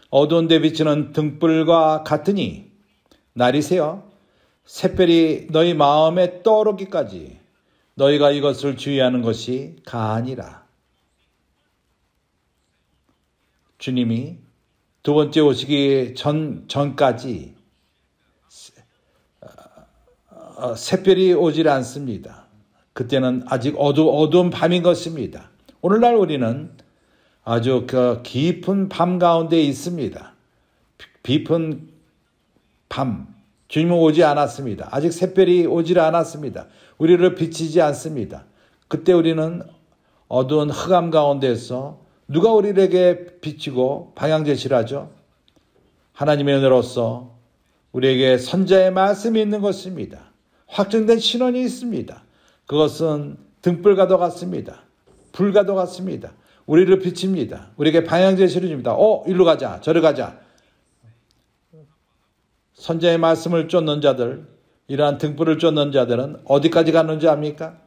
어두운 데 비치는 등불과 같으니 날이 새어 샛별이 너희 마음에 떠오르기까지 너희가 이것을 주의하는 것이 가하니라. 주님이 두 번째 오시기 전까지 샛별이 오질 않습니다. 그때는 아직 어두운 밤인 것입니다. 오늘날 우리는 아주 깊은 밤 가운데 있습니다. 깊은 밤. 주님은 오지 않았습니다. 아직 샛별이 오질 않았습니다. 우리를 비치지 않습니다. 그때 우리는 어두운 흑암 가운데서 누가 우리에게 비치고 방향 제시를 하죠? 하나님의 은혜로서 우리에게 선자의 말씀이 있는 것입니다. 확정된 신원이 있습니다. 그것은 등불과도 같습니다. 불과도 같습니다. 우리를 비칩니다. 우리에게 방향 제시를 줍니다. 일로 가자, 저리 가자. 선자의 말씀을 쫓는 자들, 이러한 등불을 쫓는 자들은 어디까지 가는지 압니까?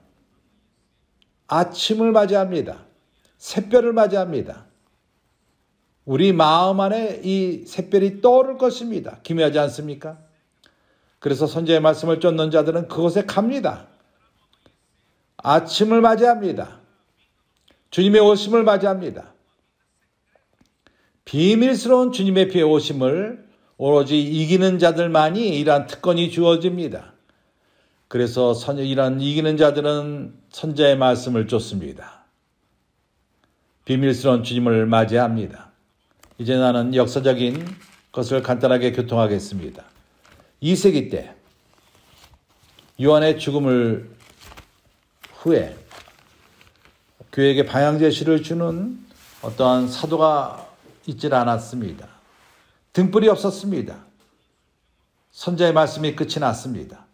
아침을 맞이합니다. 샛별을 맞이합니다. 우리 마음 안에 이 샛별이 떠오를 것입니다. 기묘하지 않습니까? 그래서 선자의 말씀을 쫓는 자들은 그곳에 갑니다. 아침을 맞이합니다. 주님의 오심을 맞이합니다. 비밀스러운 주님의 피해 오심을 오로지 이기는 자들만이 이러한 특권이 주어집니다. 그래서 이러한 이기는 자들은 선자의 말씀을 쫓습니다. 비밀스러운 주님을 맞이합니다. 이제 나는 역사적인 것을 간단하게 교통하겠습니다. 2세기 때 요한의 죽음을 후에 교회에게 방향 제시를 주는 어떠한 사도가 있질 않았습니다. 등불이 없었습니다. 선자의 말씀이 끝이 났습니다.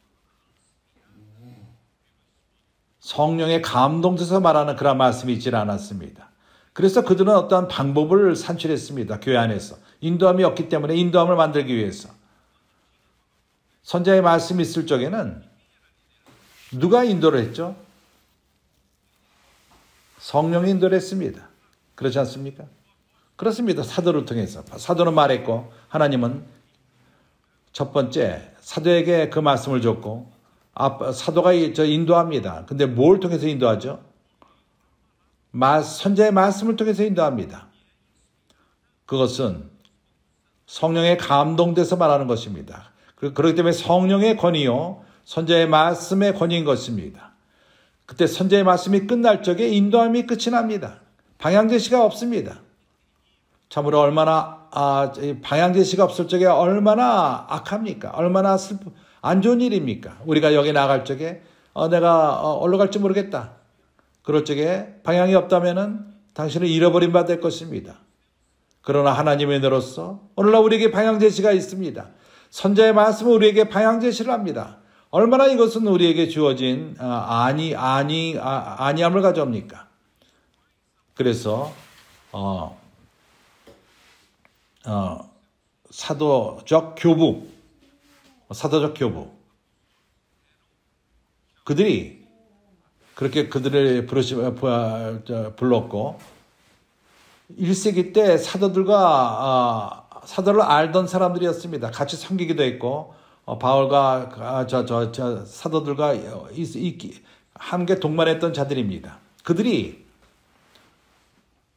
성령의 감동돼서 말하는 그런 말씀이 있질 않았습니다. 그래서 그들은 어떠한 방법을 산출했습니다. 교회 안에서. 인도함이 없기 때문에 인도함을 만들기 위해서. 선자의 말씀이 있을 적에는 누가 인도를 했죠? 성령이 인도를 했습니다. 그렇지 않습니까? 그렇습니다. 사도를 통해서. 사도는 말했고 하나님은 첫 번째 사도에게 그 말씀을 줬고 사도가 인도합니다. 근데 뭘 통해서 인도하죠? 선자의 말씀을 통해서 인도합니다. 그것은 성령에 감동돼서 말하는 것입니다. 그렇기 때문에 성령의 권위요 선자의 말씀의 권위인 것입니다. 그때 선자의 말씀이 끝날 적에 인도함이 끝이 납니다. 방향 제시가 없습니다. 참으로 얼마나 방향 제시가 없을 적에 얼마나 악합니까? 얼마나 안 좋은 일입니까? 우리가 여기 나갈 적에 내가 어디로 갈지 모르겠다. 그럴 적에 방향이 없다면은 당신은 잃어버린 바 될 것입니다. 그러나 하나님의 은혜로서 오늘날 우리에게 방향 제시가 있습니다. 선자의 말씀은 우리에게 방향 제시를 합니다. 얼마나 이것은 우리에게 주어진 아니함을 가져옵니까? 그래서 사도적 교부 그들이 그렇게 그들을 불렀고 1세기 때 사도를 알던 사람들이었습니다. 같이 섬기기도 했고 바울과 사도들과 함께 동반했던 자들입니다.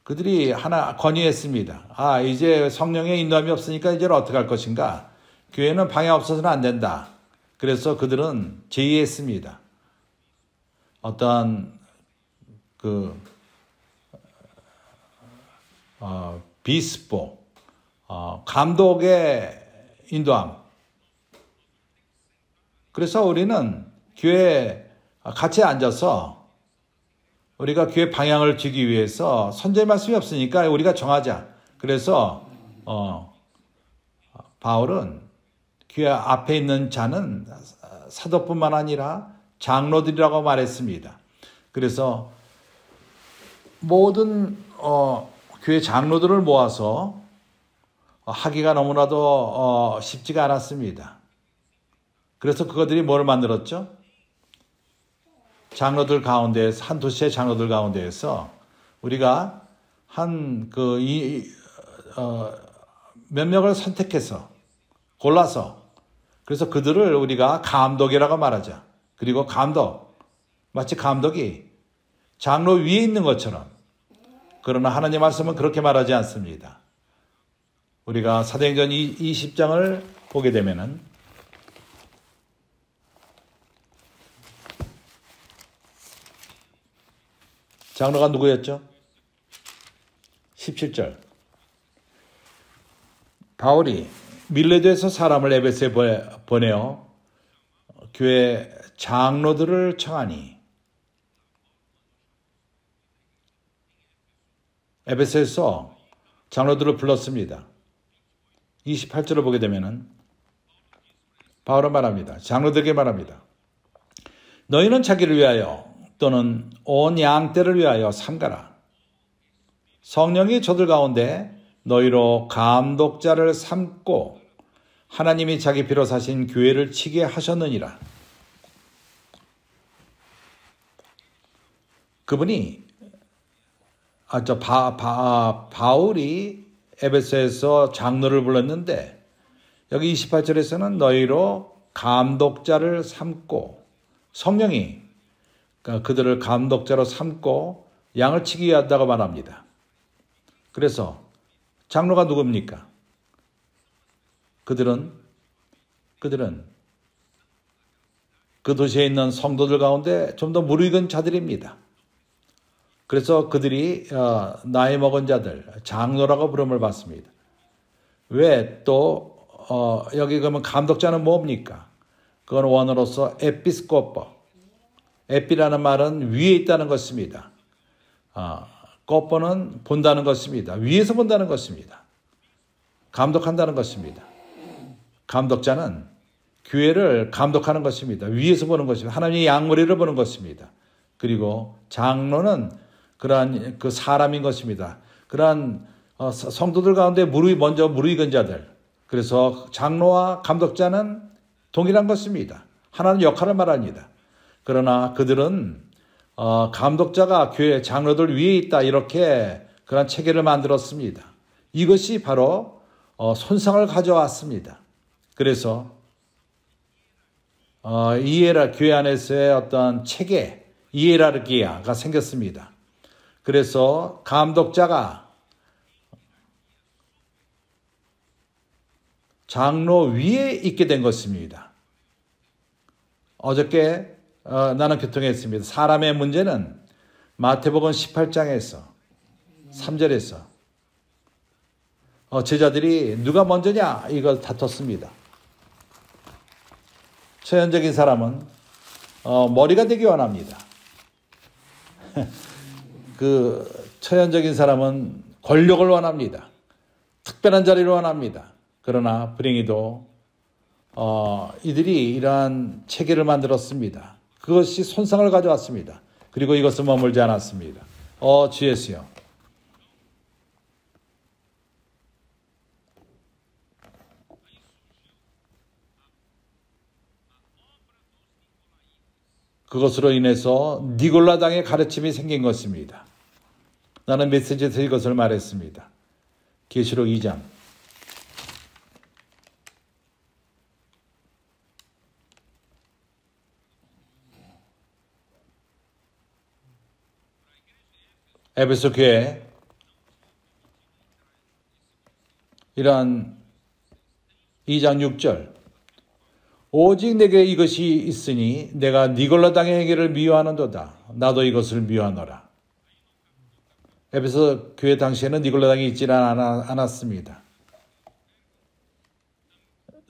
그들이 하나 건의했습니다. 이제 성령의 인도함이 없으니까 이제는 어떻게 할 것인가? 교회는 방향 없어서는 안 된다. 그래서 그들은 제의했습니다. 어떠한 비스포 감독의 인도함. 그래서 우리는 교회에 같이 앉아서 우리가 교회 방향을 주기 위해서 선자의 말씀이 없으니까 우리가 정하자. 그래서 바울은 교회 앞에 있는 자는 사도뿐만 아니라 장로들이라고 말했습니다. 그래서 모든 교회 장로들을 모아서 하기가 너무나도 쉽지가 않았습니다. 그래서 그것들이 뭘 만들었죠? 장로들 가운데에서, 한 도시의 장로들 가운데에서 우리가 몇 명을 선택해서 골라서, 그래서 그들을 우리가 감독이라고 말하자. 그리고 마치 감독이 장로 위에 있는 것처럼. 그러나 하나님 말씀은 그렇게 말하지 않습니다. 우리가 사도행전 20장을 보게 되면은 장로가 누구였죠? 17절. 바울이 밀레도에서 사람을 에베소에 보내어 교회 장로들을 청하니, 에베소에서 장로들을 불렀습니다. 28절을 보게 되면은 바울은 말합니다. 장로들에게 말합니다. 너희는 자기를 위하여 또는 온 양떼를 위하여 삼가라. 성령이 저들 가운데 너희로 감독자를 삼고 하나님이 자기 피로 사신 교회를 치게 하셨느니라. 그분이 바울이 에베소에서 장로를 불렀는데 여기 28절에서는 너희로 감독자를 삼고, 성령이 그들을 감독자로 삼고 양을 치기 위하다고 말합니다. 그래서 장로가 누굽니까? 그들은 그 도시에 있는 성도들 가운데 좀 더 무르익은 자들입니다. 그래서 그들이 나이 먹은 자들, 장로라고 부름을 받습니다. 왜 또 여기 그러면 감독자는 뭡니까? 그건 원어로서 에피스코퍼. 에피라는 말은 위에 있다는 것입니다. 코퍼는 본다는 것입니다. 위에서 본다는 것입니다. 감독한다는 것입니다. 감독자는 교회를 감독하는 것입니다. 위에서 보는 것입니다. 하나님의 양머리를 보는 것입니다. 그리고 장로는 그러한 그 사람인 것입니다. 그러한 성도들 가운데 먼저 무르익은 자들. 그래서 장로와 감독자는 동일한 것입니다. 하나는 역할을 말합니다. 그러나 그들은 감독자가 교회 장로들 위에 있다, 이렇게 그런 체계를 만들었습니다. 이것이 바로 손상을 가져왔습니다. 그래서 교회 안에서의 어떤 체계, 이에라르기아가 생겼습니다. 그래서 감독자가 장로 위에 있게 된 것입니다. 어저께 나는 교통했습니다. 사람의 문제는 마태복음 18장에서 3절에서 제자들이 누가 먼저냐 이걸 다퉜습니다. 처연적인 사람은 머리가 되기 원합니다. 그 처연적인 사람은 권력을 원합니다. 특별한 자리를 원합니다. 그러나 불행히도 이들이 이러한 체계를 만들었습니다. 그것이 손상을 가져왔습니다. 그리고 이것은 머물지 않았습니다. 주 예수여. 그것으로 인해서 니골라당의 가르침이 생긴 것입니다. 나는 메시지에서 이것을 말했습니다. 계시록 2장. 에베소 교회 이러한 2장 6절. 오직 내게 이것이 있으니 내가 니골라당의 행위를 미워하는도다. 나도 이것을 미워하노라. 에베소 교회 당시에는 니골라당이 있지는 않았습니다.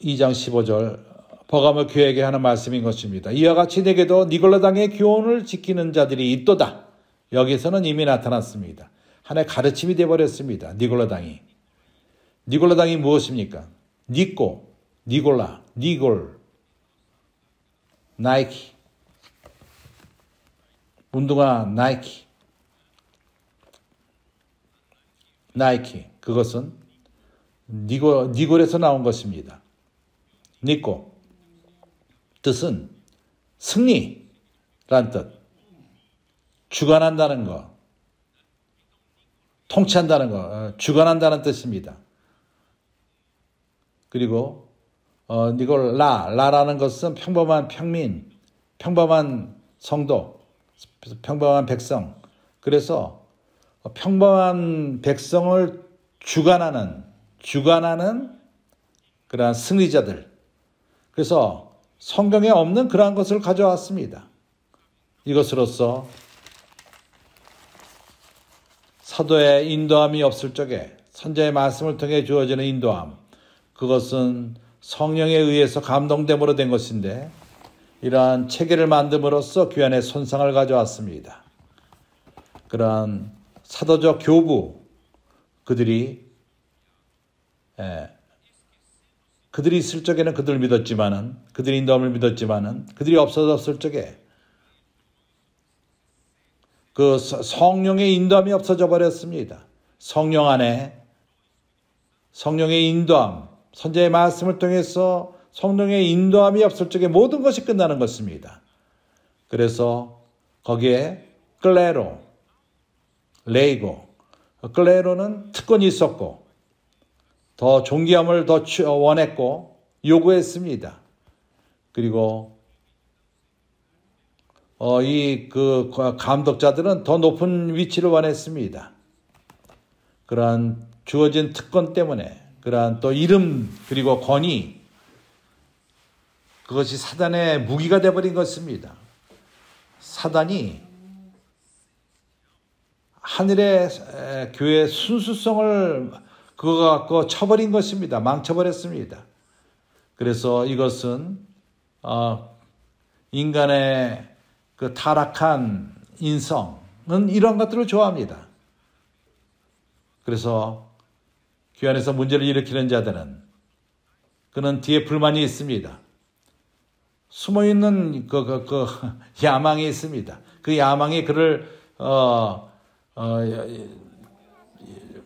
2장 15절 버가모 교회에게 하는 말씀인 것입니다. 이와 같이 내게도 니골라당의 교훈을 지키는 자들이 있도다. 여기서는 이미 나타났습니다. 하나의 가르침이 되어버렸습니다. 니골라당이 무엇입니까? 니골라, 니골, 나이키, 운동화 나이키, 나이키, 그것은 니골에서 나온 것입니다. 니꼬, 뜻은 승리란 뜻, 주관한다는 것, 통치한다는 것, 주관한다는 뜻입니다. 그리고 니골 라라는 것은 평범한 평민, 평범한 성도, 평범한 백성. 그래서 평범한 백성을 주관하는 그러한 승리자들. 그래서 성경에 없는 그러한 것을 가져왔습니다. 이것으로서 사도의 인도함이 없을 적에 선자의 말씀을 통해 주어지는 인도함, 그것은 성령에 의해서 감동됨으로 된 것인데 이러한 체계를 만듦으로써 귀환의 손상을 가져왔습니다. 그러한 사도적 교부, 그들이 있을 적에는 그들을 믿었지만은, 그들이 인도함을 믿었지만은, 그들이 없어졌을 적에 그 성령의 인도함이 없어져 버렸습니다. 성령 안에 성령의 인도함, 선지자의 말씀을 통해서 성령의 인도함이 없을 적에 모든 것이 끝나는 것입니다. 그래서 거기에 클레로, 레이고, 클레로는 특권이 있었고 더 존귀함을 더 원했고 요구했습니다. 그리고 그 감독자들은 더 높은 위치를 원했습니다. 그러한 주어진 특권 때문에, 그러한 또 이름 그리고 권위, 그것이 사단의 무기가 되어버린 것입니다. 사단이 하늘의 교회의 순수성을 그거 갖고 쳐버린 것입니다. 망쳐버렸습니다. 그래서 이것은 인간의 그 타락한 인성은 이런 것들을 좋아합니다. 그래서 귀환에서 문제를 일으키는 자들은 그는 뒤에 불만이 있습니다. 숨어있는 그 야망이 있습니다. 그 야망이 그를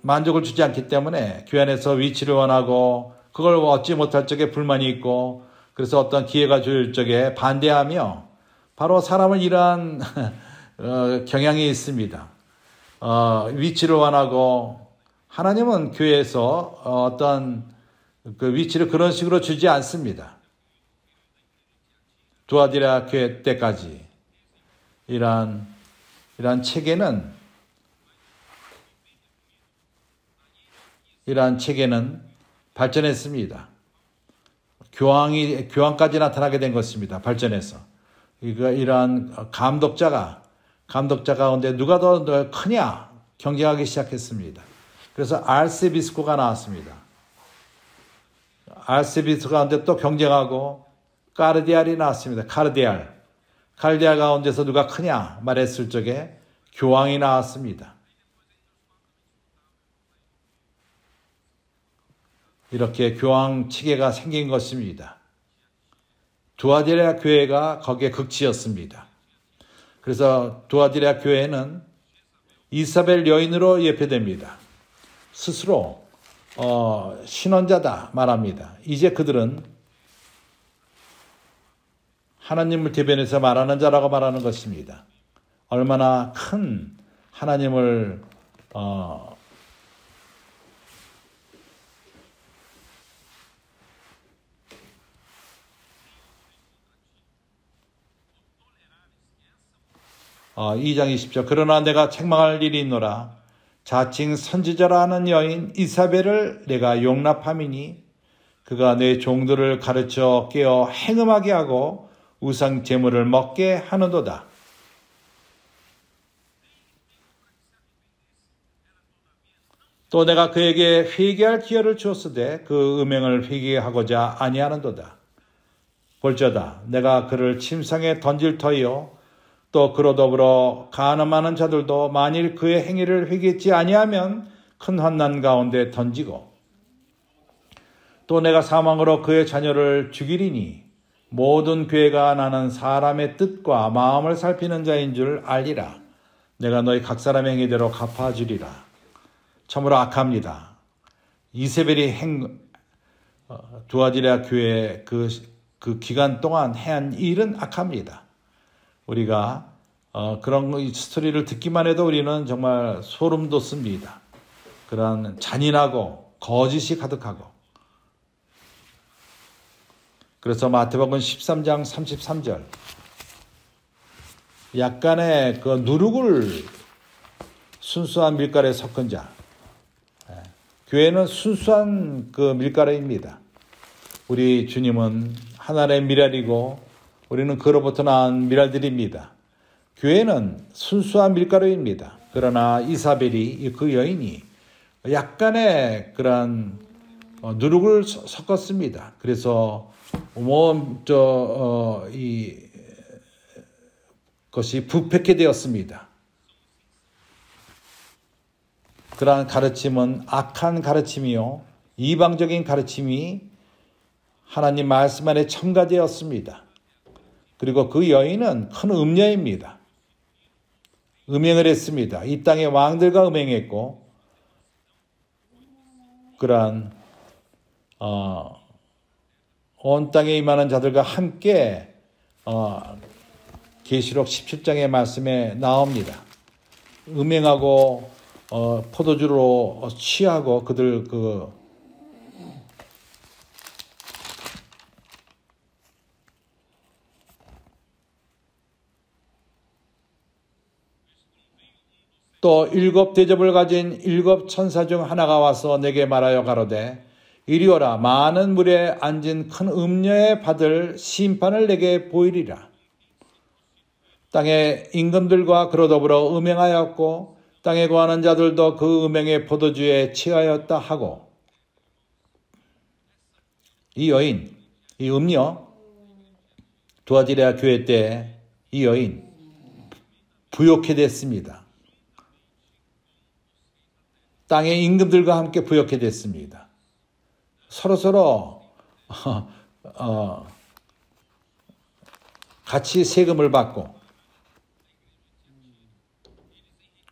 만족을 주지 않기 때문에 귀환에서 위치를 원하고 그걸 얻지 못할 적에 불만이 있고, 그래서 어떤 기회가 주어질 적에 반대하며 바로 사람은 이러한 경향이 있습니다. 위치를 원하고, 하나님은 교회에서 어떤 그 위치를 그런 식으로 주지 않습니다. 두아디라 교회 때까지 이러한 체계는 발전했습니다. 교황까지 나타나게 된 것입니다. 발전해서. 이러한 감독자 가운데 누가 더 크냐 경쟁하기 시작했습니다. 그래서 알세비스코가 나왔습니다. 알세비스코 가운데 또 경쟁하고 카르디알이 나왔습니다. 카르디알 가운데서 누가 크냐 말했을 적에 교황이 나왔습니다. 이렇게 교황 체계가 생긴 것입니다. 두아디라 교회가 거기에 극치였습니다. 그래서 두아디라 교회는 이사벨 여인으로 예표됩니다. 스스로 신원자다 말합니다. 이제 그들은 하나님을 대변해서 말하는 자라고 말하는 것입니다. 얼마나 큰 하나님을 어, 2장 20절 그러나 내가 책망할 일이 있노라. 자칭 선지자라 하는 여인 이사벨을 내가 용납함이니 그가 내 종들을 가르쳐 깨어 행음하게 하고 우상 제물을 먹게 하는도다. 또 내가 그에게 회개할 기회를 주었으되 그 음행을 회개하고자 아니하는도다. 볼지어다 내가 그를 침상에 던질 터이요 또 그로 더불어 간음하는 자들도 만일 그의 행위를 회개치 아니하면 큰 환난 가운데 던지고 또 내가 사망으로 그의 자녀를 죽이리니 모든 교회가 나는 사람의 뜻과 마음을 살피는 자인 줄 알리라. 내가 너희 각 사람의 행위대로 갚아주리라. 참으로 악합니다. 이세벨이 두아디라 교회 그 기간 동안 해한 일은 악합니다. 우리가 그런 스토리를 듣기만 해도 우리는 정말 소름 돋습니다. 그런 잔인하고 거짓이 가득하고. 그래서 마태복음 13장 33절 약간의 그 누룩을 순수한 밀가루에 섞은 자. 교회는 순수한 그 밀가루입니다. 우리 주님은 하나님의 밀알이고 우리는 그로부터 나온 밀알들입니다. 교회는 순수한 밀가루입니다. 그러나 이사벨이 그 여인이 약간의 그런 누룩을 섞었습니다. 그래서 것이 부패케 되었습니다. 그러한 가르침은 악한 가르침이요 이방적인 가르침이 하나님 말씀 안에 첨가되었습니다. 그리고 그 여인은 큰 음녀입니다. 음행을 했습니다. 이 땅의 왕들과 음행했고 그러한 온 땅에 임하는 자들과 함께 계시록 17장의 말씀에 나옵니다. 음행하고 포도주로 취하고 그들 또 7 대접을 가진 7 천사 중 하나가 와서 내게 말하여 가로되 이리 오라. 많은 물에 앉은 큰 음녀에 받을 심판을 내게 보이리라. 땅의 임금들과 그로 더불어 음행하였고 땅에 거하는 자들도 그 음행의 포도주에 취하였다 하고. 이 여인, 이 음녀, 두아디라 교회 때 이 여인 부욕해 됐습니다. 땅의 임금들과 함께 부욕해 됐습니다. 서로서로 같이 세금을 받고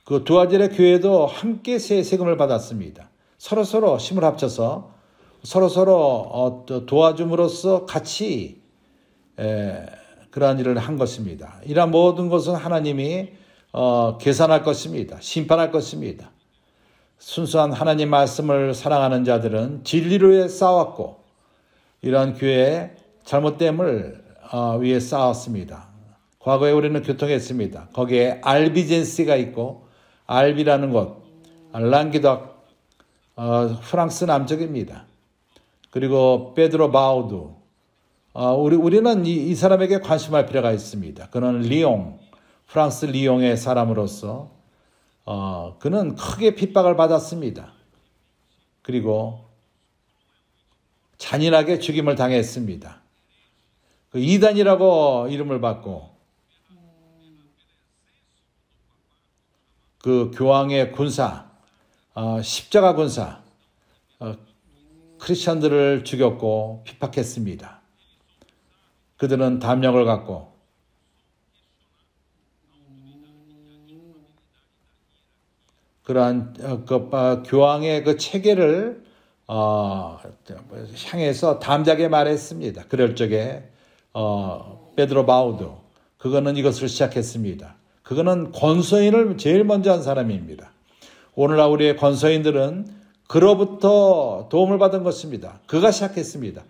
그 두아디라 교회도 함께 세금을 받았습니다. 서로서로 힘을 합쳐서 서로서로 도와줌으로써 같이 그러한 일을 한 것입니다. 이러한 모든 것은 하나님이 계산할 것입니다. 심판할 것입니다. 순수한 하나님 말씀을 사랑하는 자들은 진리로 싸웠고 이러한 교회의 잘못됨을 위해 싸웠습니다. 과거에 우리는 교통했습니다. 거기에 알비젠스가 있고 알비라는 곳, 랑기덕, 프랑스 남쪽입니다. 그리고 페드로 바우두. 우리는 이 사람에게 관심할 필요가 있습니다. 그는 리옹, 프랑스 리옹의 사람으로서 그는 크게 핍박을 받았습니다. 그리고 잔인하게 죽임을 당했습니다. 그 이단이라고 이름을 받고 그 교황의 군사, 십자가 군사, 크리스천들을 죽였고 핍박했습니다. 그들은 담력을 갖고 그러한 교황의 그 체계를 향해서 담대하게 말했습니다. 그럴 적에 페드로 바우두 그거는 이것을 시작했습니다. 그거는 권서인을 제일 먼저 한 사람입니다. 오늘날 우리의 권서인들은 그로부터 도움을 받은 것입니다. 그가 시작했습니다.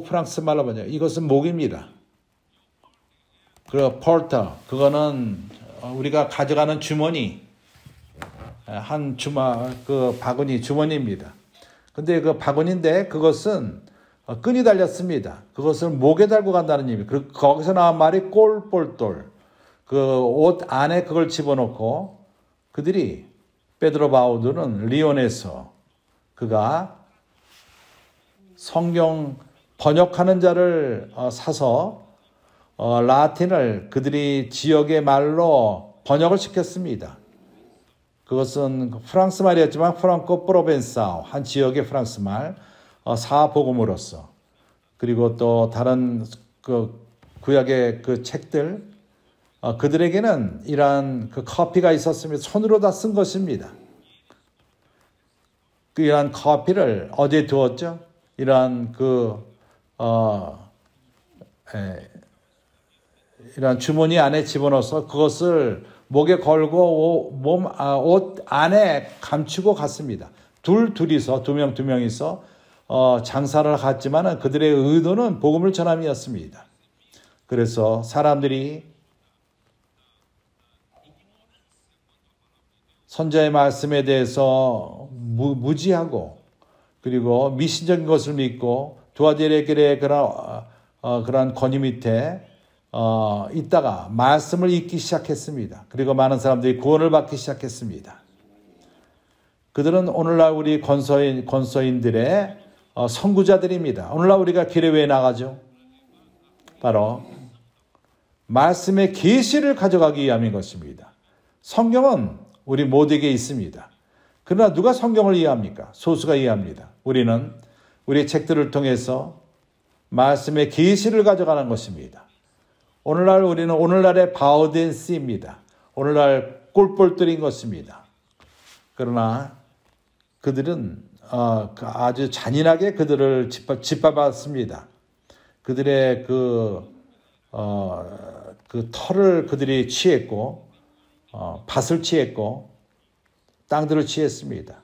프랑스 말로 뭐냐? 이것은 목입니다. 그리고 폴터 그거는 우리가 가져가는 주머니 그 바구니 주머니입니다. 근데 그 바구니인데 그것은 끈이 달렸습니다. 그것을 목에 달고 간다는 의미. 그리고 거기서 나온 말이 꼴볼돌. 그 옷 안에 그걸 집어넣고 그들이 페드로 바우두는 리온에서 그가 성경 번역하는 자를 사서 라틴을 그들이 지역의 말로 번역을 시켰습니다. 그것은 프랑스 말이었지만 프랑코 프로벤사오 한 지역의 프랑스 말 사복음으로서 그리고 또 다른 그 구약의 그 책들 그들에게는 이러한 그 커피가 있었으면 손으로 다 쓴 것입니다. 이러한 커피를 어디에 두었죠? 이러한 이러한 주머니 안에 집어넣어서 그것을 목에 걸고 옷 안에 감추고 갔습니다. 둘이서 두 명이서 장사를 갔지만 그들의 의도는 복음을 전함이었습니다. 그래서 사람들이 선자의 말씀에 대해서 무지하고 그리고 미신적인 것을 믿고 두아디레겔의 그런 권위 밑에 있다가 말씀을 읽기 시작했습니다. 그리고 많은 사람들이 구원을 받기 시작했습니다. 그들은 오늘날 우리 권서인들의 선구자들입니다. 오늘날 우리가 길에 왜 나가죠? 바로 말씀의 계시를 가져가기 위함인 것입니다. 성경은 우리 모두에게 있습니다. 그러나 누가 성경을 이해합니까? 소수가 이해합니다. 우리는 우리의 책들을 통해서 말씀의 계시를 가져가는 것입니다. 오늘날 우리는 오늘날의 바우덴스입니다. 오늘날 꿀벌들인 것입니다. 그러나 그들은 아주 잔인하게 그들을 짓밟았습니다. 그들의 그 털을 그들이 취했고 밭을 취했고 땅들을 취했습니다.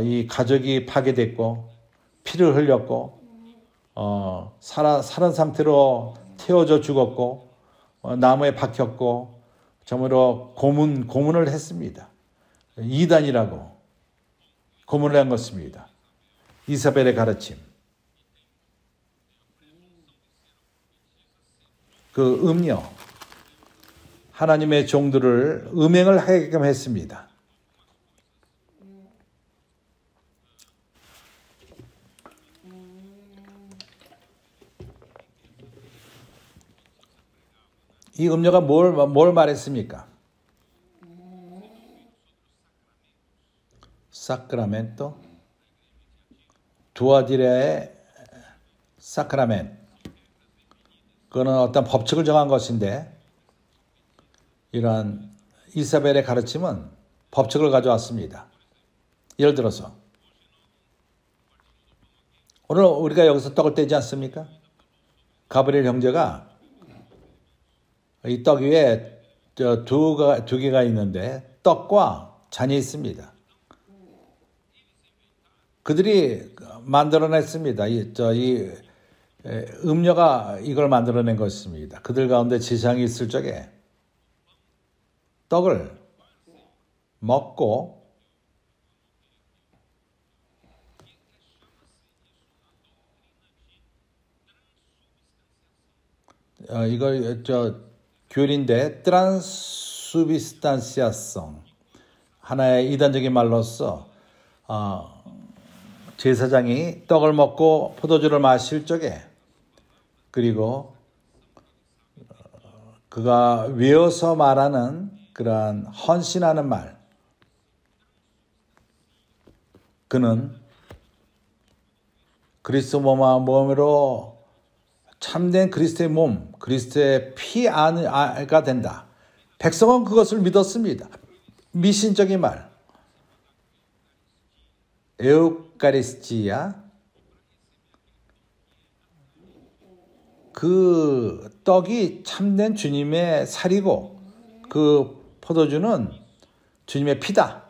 이 가족이 파괴됐고 피를 흘렸고 살은 상태로 태워져 죽었고 나무에 박혔고 정말로 고문을 했습니다. 이단이라고 고문을 한 것입니다. 이사벨의 가르침. 그 음녀 하나님의 종들을 음행을 하게끔 했습니다. 이 음녀가 뭘 말했습니까? 사크라멘토, 두아디레의 사크라멘. 그거는 어떤 법칙을 정한 것인데 이러한 이사벨의 가르침은 법칙을 가져왔습니다. 예를 들어서 오늘 우리가 여기서 떡을 떼지 않습니까? 가브리엘 형제가 이 떡 위에 두 개가 있는데 떡과 잔이 있습니다. 그들이 만들어냈습니다. 이 음녀가 이걸 만들어낸 것입니다. 그들 가운데 제사장이 있을 적에 떡을 먹고 이걸 교리인데 트란스비스탄시아성 하나의 이단적인 말로서 제사장이 떡을 먹고 포도주를 마실 적에 그리고 그가 외워서 말하는 그러한 헌신하는 말 그는 그리스도 몸으로 참된 그리스도의 몸, 그리스도의 피가 된다. 백성은 그것을 믿었습니다. 미신적인 말. 에우카리스티아 그 떡이 참된 주님의 살이고 그 포도주는 주님의 피다.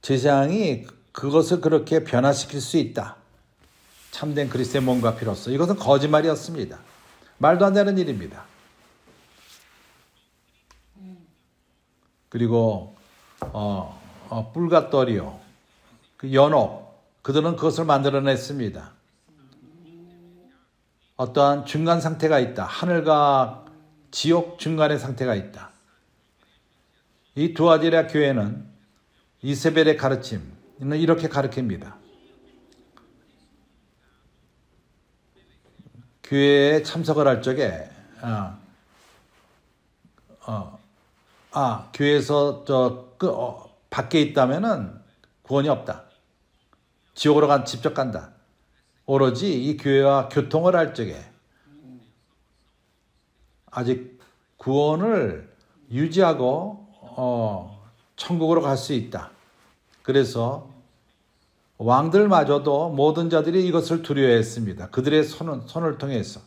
제사장이 그것을 그렇게 변화시킬 수 있다. 참된 그리스도의 몸과 피로서. 이것은 거짓말이었습니다. 말도 안 되는 일입니다. 그리고 뿔가떠리오, 그 연옥, 그들은 그것을 만들어냈습니다. 어떠한 중간 상태가 있다. 하늘과 지옥 중간의 상태가 있다. 이 두아디라 교회는 이세벨의 가르침은 이렇게 가르칩니다. 교회에 참석을 할 적에 교회에서 밖에 있다면은 구원이 없다. 지옥으로 직접 간다. 오로지 이 교회와 교통을 할 적에 아직 구원을 유지하고 천국으로 갈 수 있다. 그래서 왕들마저도 모든 자들이 이것을 두려워했습니다. 그들의 손을 통해서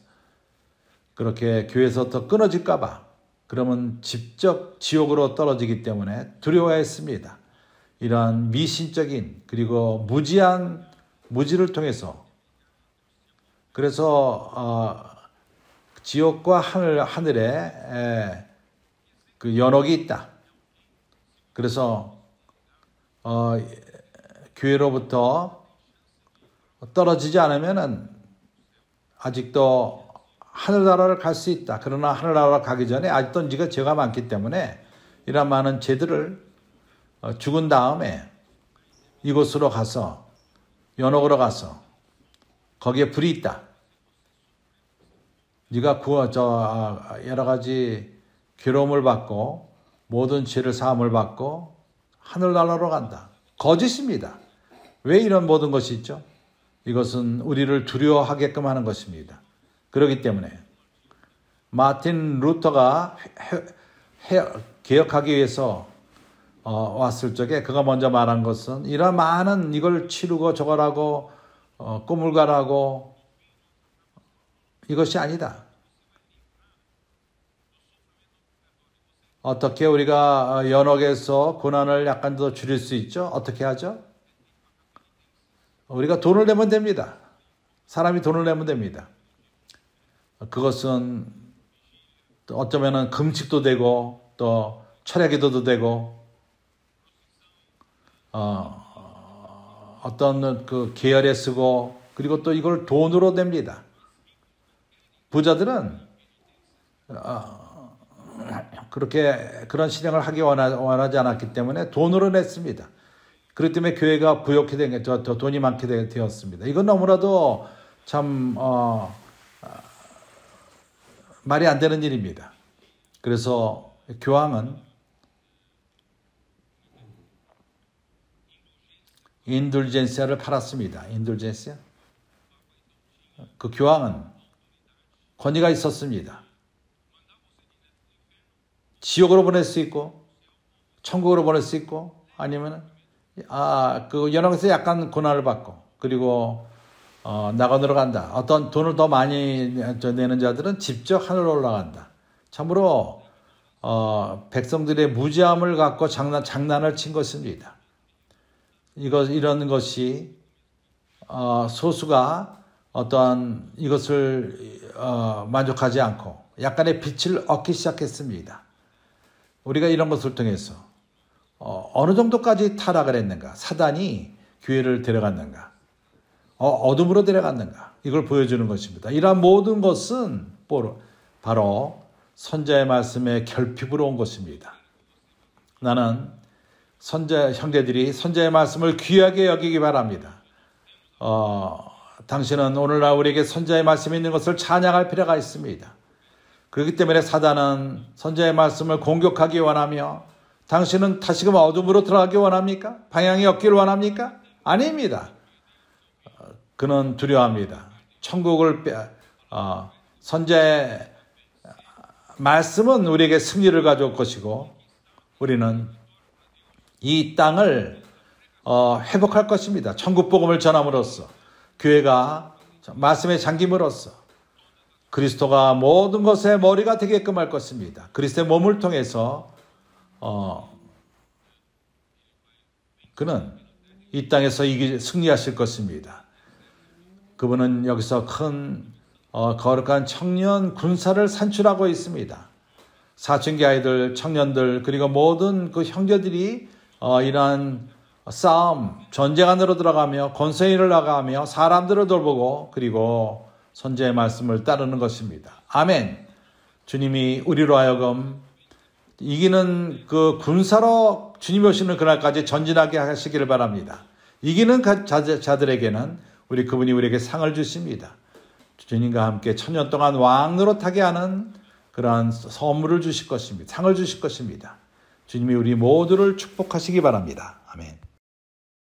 그렇게 교회에서부터 끊어질까 봐, 그러면 직접 지옥으로 떨어지기 때문에 두려워했습니다. 이러한 미신적인 그리고 무지를 통해서, 그래서 지옥과 하늘에 그 연옥이 있다. 그래서 교회로부터 떨어지지 않으면은 아직도 하늘나라를 갈 수 있다. 그러나 하늘나라를 가기 전에 아직도 네가 죄가 많기 때문에 이런 많은 죄들을 죽은 다음에 이곳으로 가서, 연옥으로 가서 거기에 불이 있다. 네가 여러 가지 괴로움을 받고 모든 죄를 사함을 받고 하늘나라로 간다. 거짓입니다. 왜 이런 모든 것이 있죠? 이것은 우리를 두려워하게끔 하는 것입니다. 그렇기 때문에 마틴 루터가 개혁하기 위해서 왔을 적에 그가 먼저 말한 것은 이런 많은 이걸 치르고 저걸 하고 꿈을 가라고, 이것이 아니다. 어떻게 우리가 연옥에서 고난을 약간 더 줄일 수 있죠? 어떻게 하죠? 우리가 돈을 내면 됩니다. 사람이 돈을 내면 됩니다. 그것은 어쩌면은 금식도 되고 또 철야기도도 되고 어떤 그 계열에 쓰고, 그리고 또 이걸 돈으로 냅니다. 부자들은 그렇게 그런 실행을 하기 원하지 않았기 때문에 돈으로 냈습니다. 그렇기 때문에 교회가 부욕해 된 게, 돈이 많게 되었습니다. 이건 너무나도 참 말이 안 되는 일입니다. 그래서 교황은 인둘젠시아를 팔았습니다. 인둘젠시아. 그 교황은 권위가 있었습니다. 지옥으로 보낼 수 있고 천국으로 보낼 수 있고, 아니면 그 연옥에서 약간 고난을 받고, 그리고 낙원으로 간다. 어떤 돈을 더 많이 내는 자들은 직접 하늘로 올라간다. 참으로 백성들의 무지함을 갖고 장난을 친 것입니다. 이런 것이 소수가 어떠한 이것을 만족하지 않고 약간의 빛을 얻기 시작했습니다. 우리가 이런 것을 통해서 어느 정도까지 타락을 했는가, 사단이 교회를 데려갔는가, 어둠으로 데려갔는가, 이걸 보여주는 것입니다. 이러한 모든 것은 바로 선자의 말씀의 결핍으로 온 것입니다. 나는 형제들이 선자의 말씀을 귀하게 여기기 바랍니다. 당신은 오늘날 우리에게 선자의 말씀이 있는 것을 찬양할 필요가 있습니다. 그렇기 때문에 사단은 선자의 말씀을 공격하기 원하며, 당신은 다시금 어둠으로 들어가기 원합니까? 방향이 없기를 원합니까? 아닙니다. 그는 두려워합니다. 천국을 선자의 말씀은 우리에게 승리를 가져올 것이고, 우리는 이 땅을 회복할 것입니다. 천국 복음을 전함으로써, 교회가 말씀에 잠김으로써 그리스도가 모든 것의 머리가 되게끔 할 것입니다. 그리스도의 몸을 통해서 그는 이 땅에서 승리하실 것입니다. 그분은 여기서 큰 거룩한 청년 군사를 산출하고 있습니다. 사춘기 아이들, 청년들, 그리고 모든 그 형제들이 이러한 싸움, 전쟁 안으로 들어가며 권세인을 나가며 사람들을 돌보고, 그리고 선지의 말씀을 따르는 것입니다. 아멘. 주님이 우리로 하여금 이기는 그 군사로 주님이 오시는 그날까지 전진하게 하시기를 바랍니다. 이기는 자들에게는 그분이 우리에게 상을 주십니다. 주님과 함께 천년 동안 왕 노릇하게 하는 그러한 선물을 주실 것입니다. 상을 주실 것입니다. 주님이 우리 모두를 축복하시기 바랍니다. 아멘.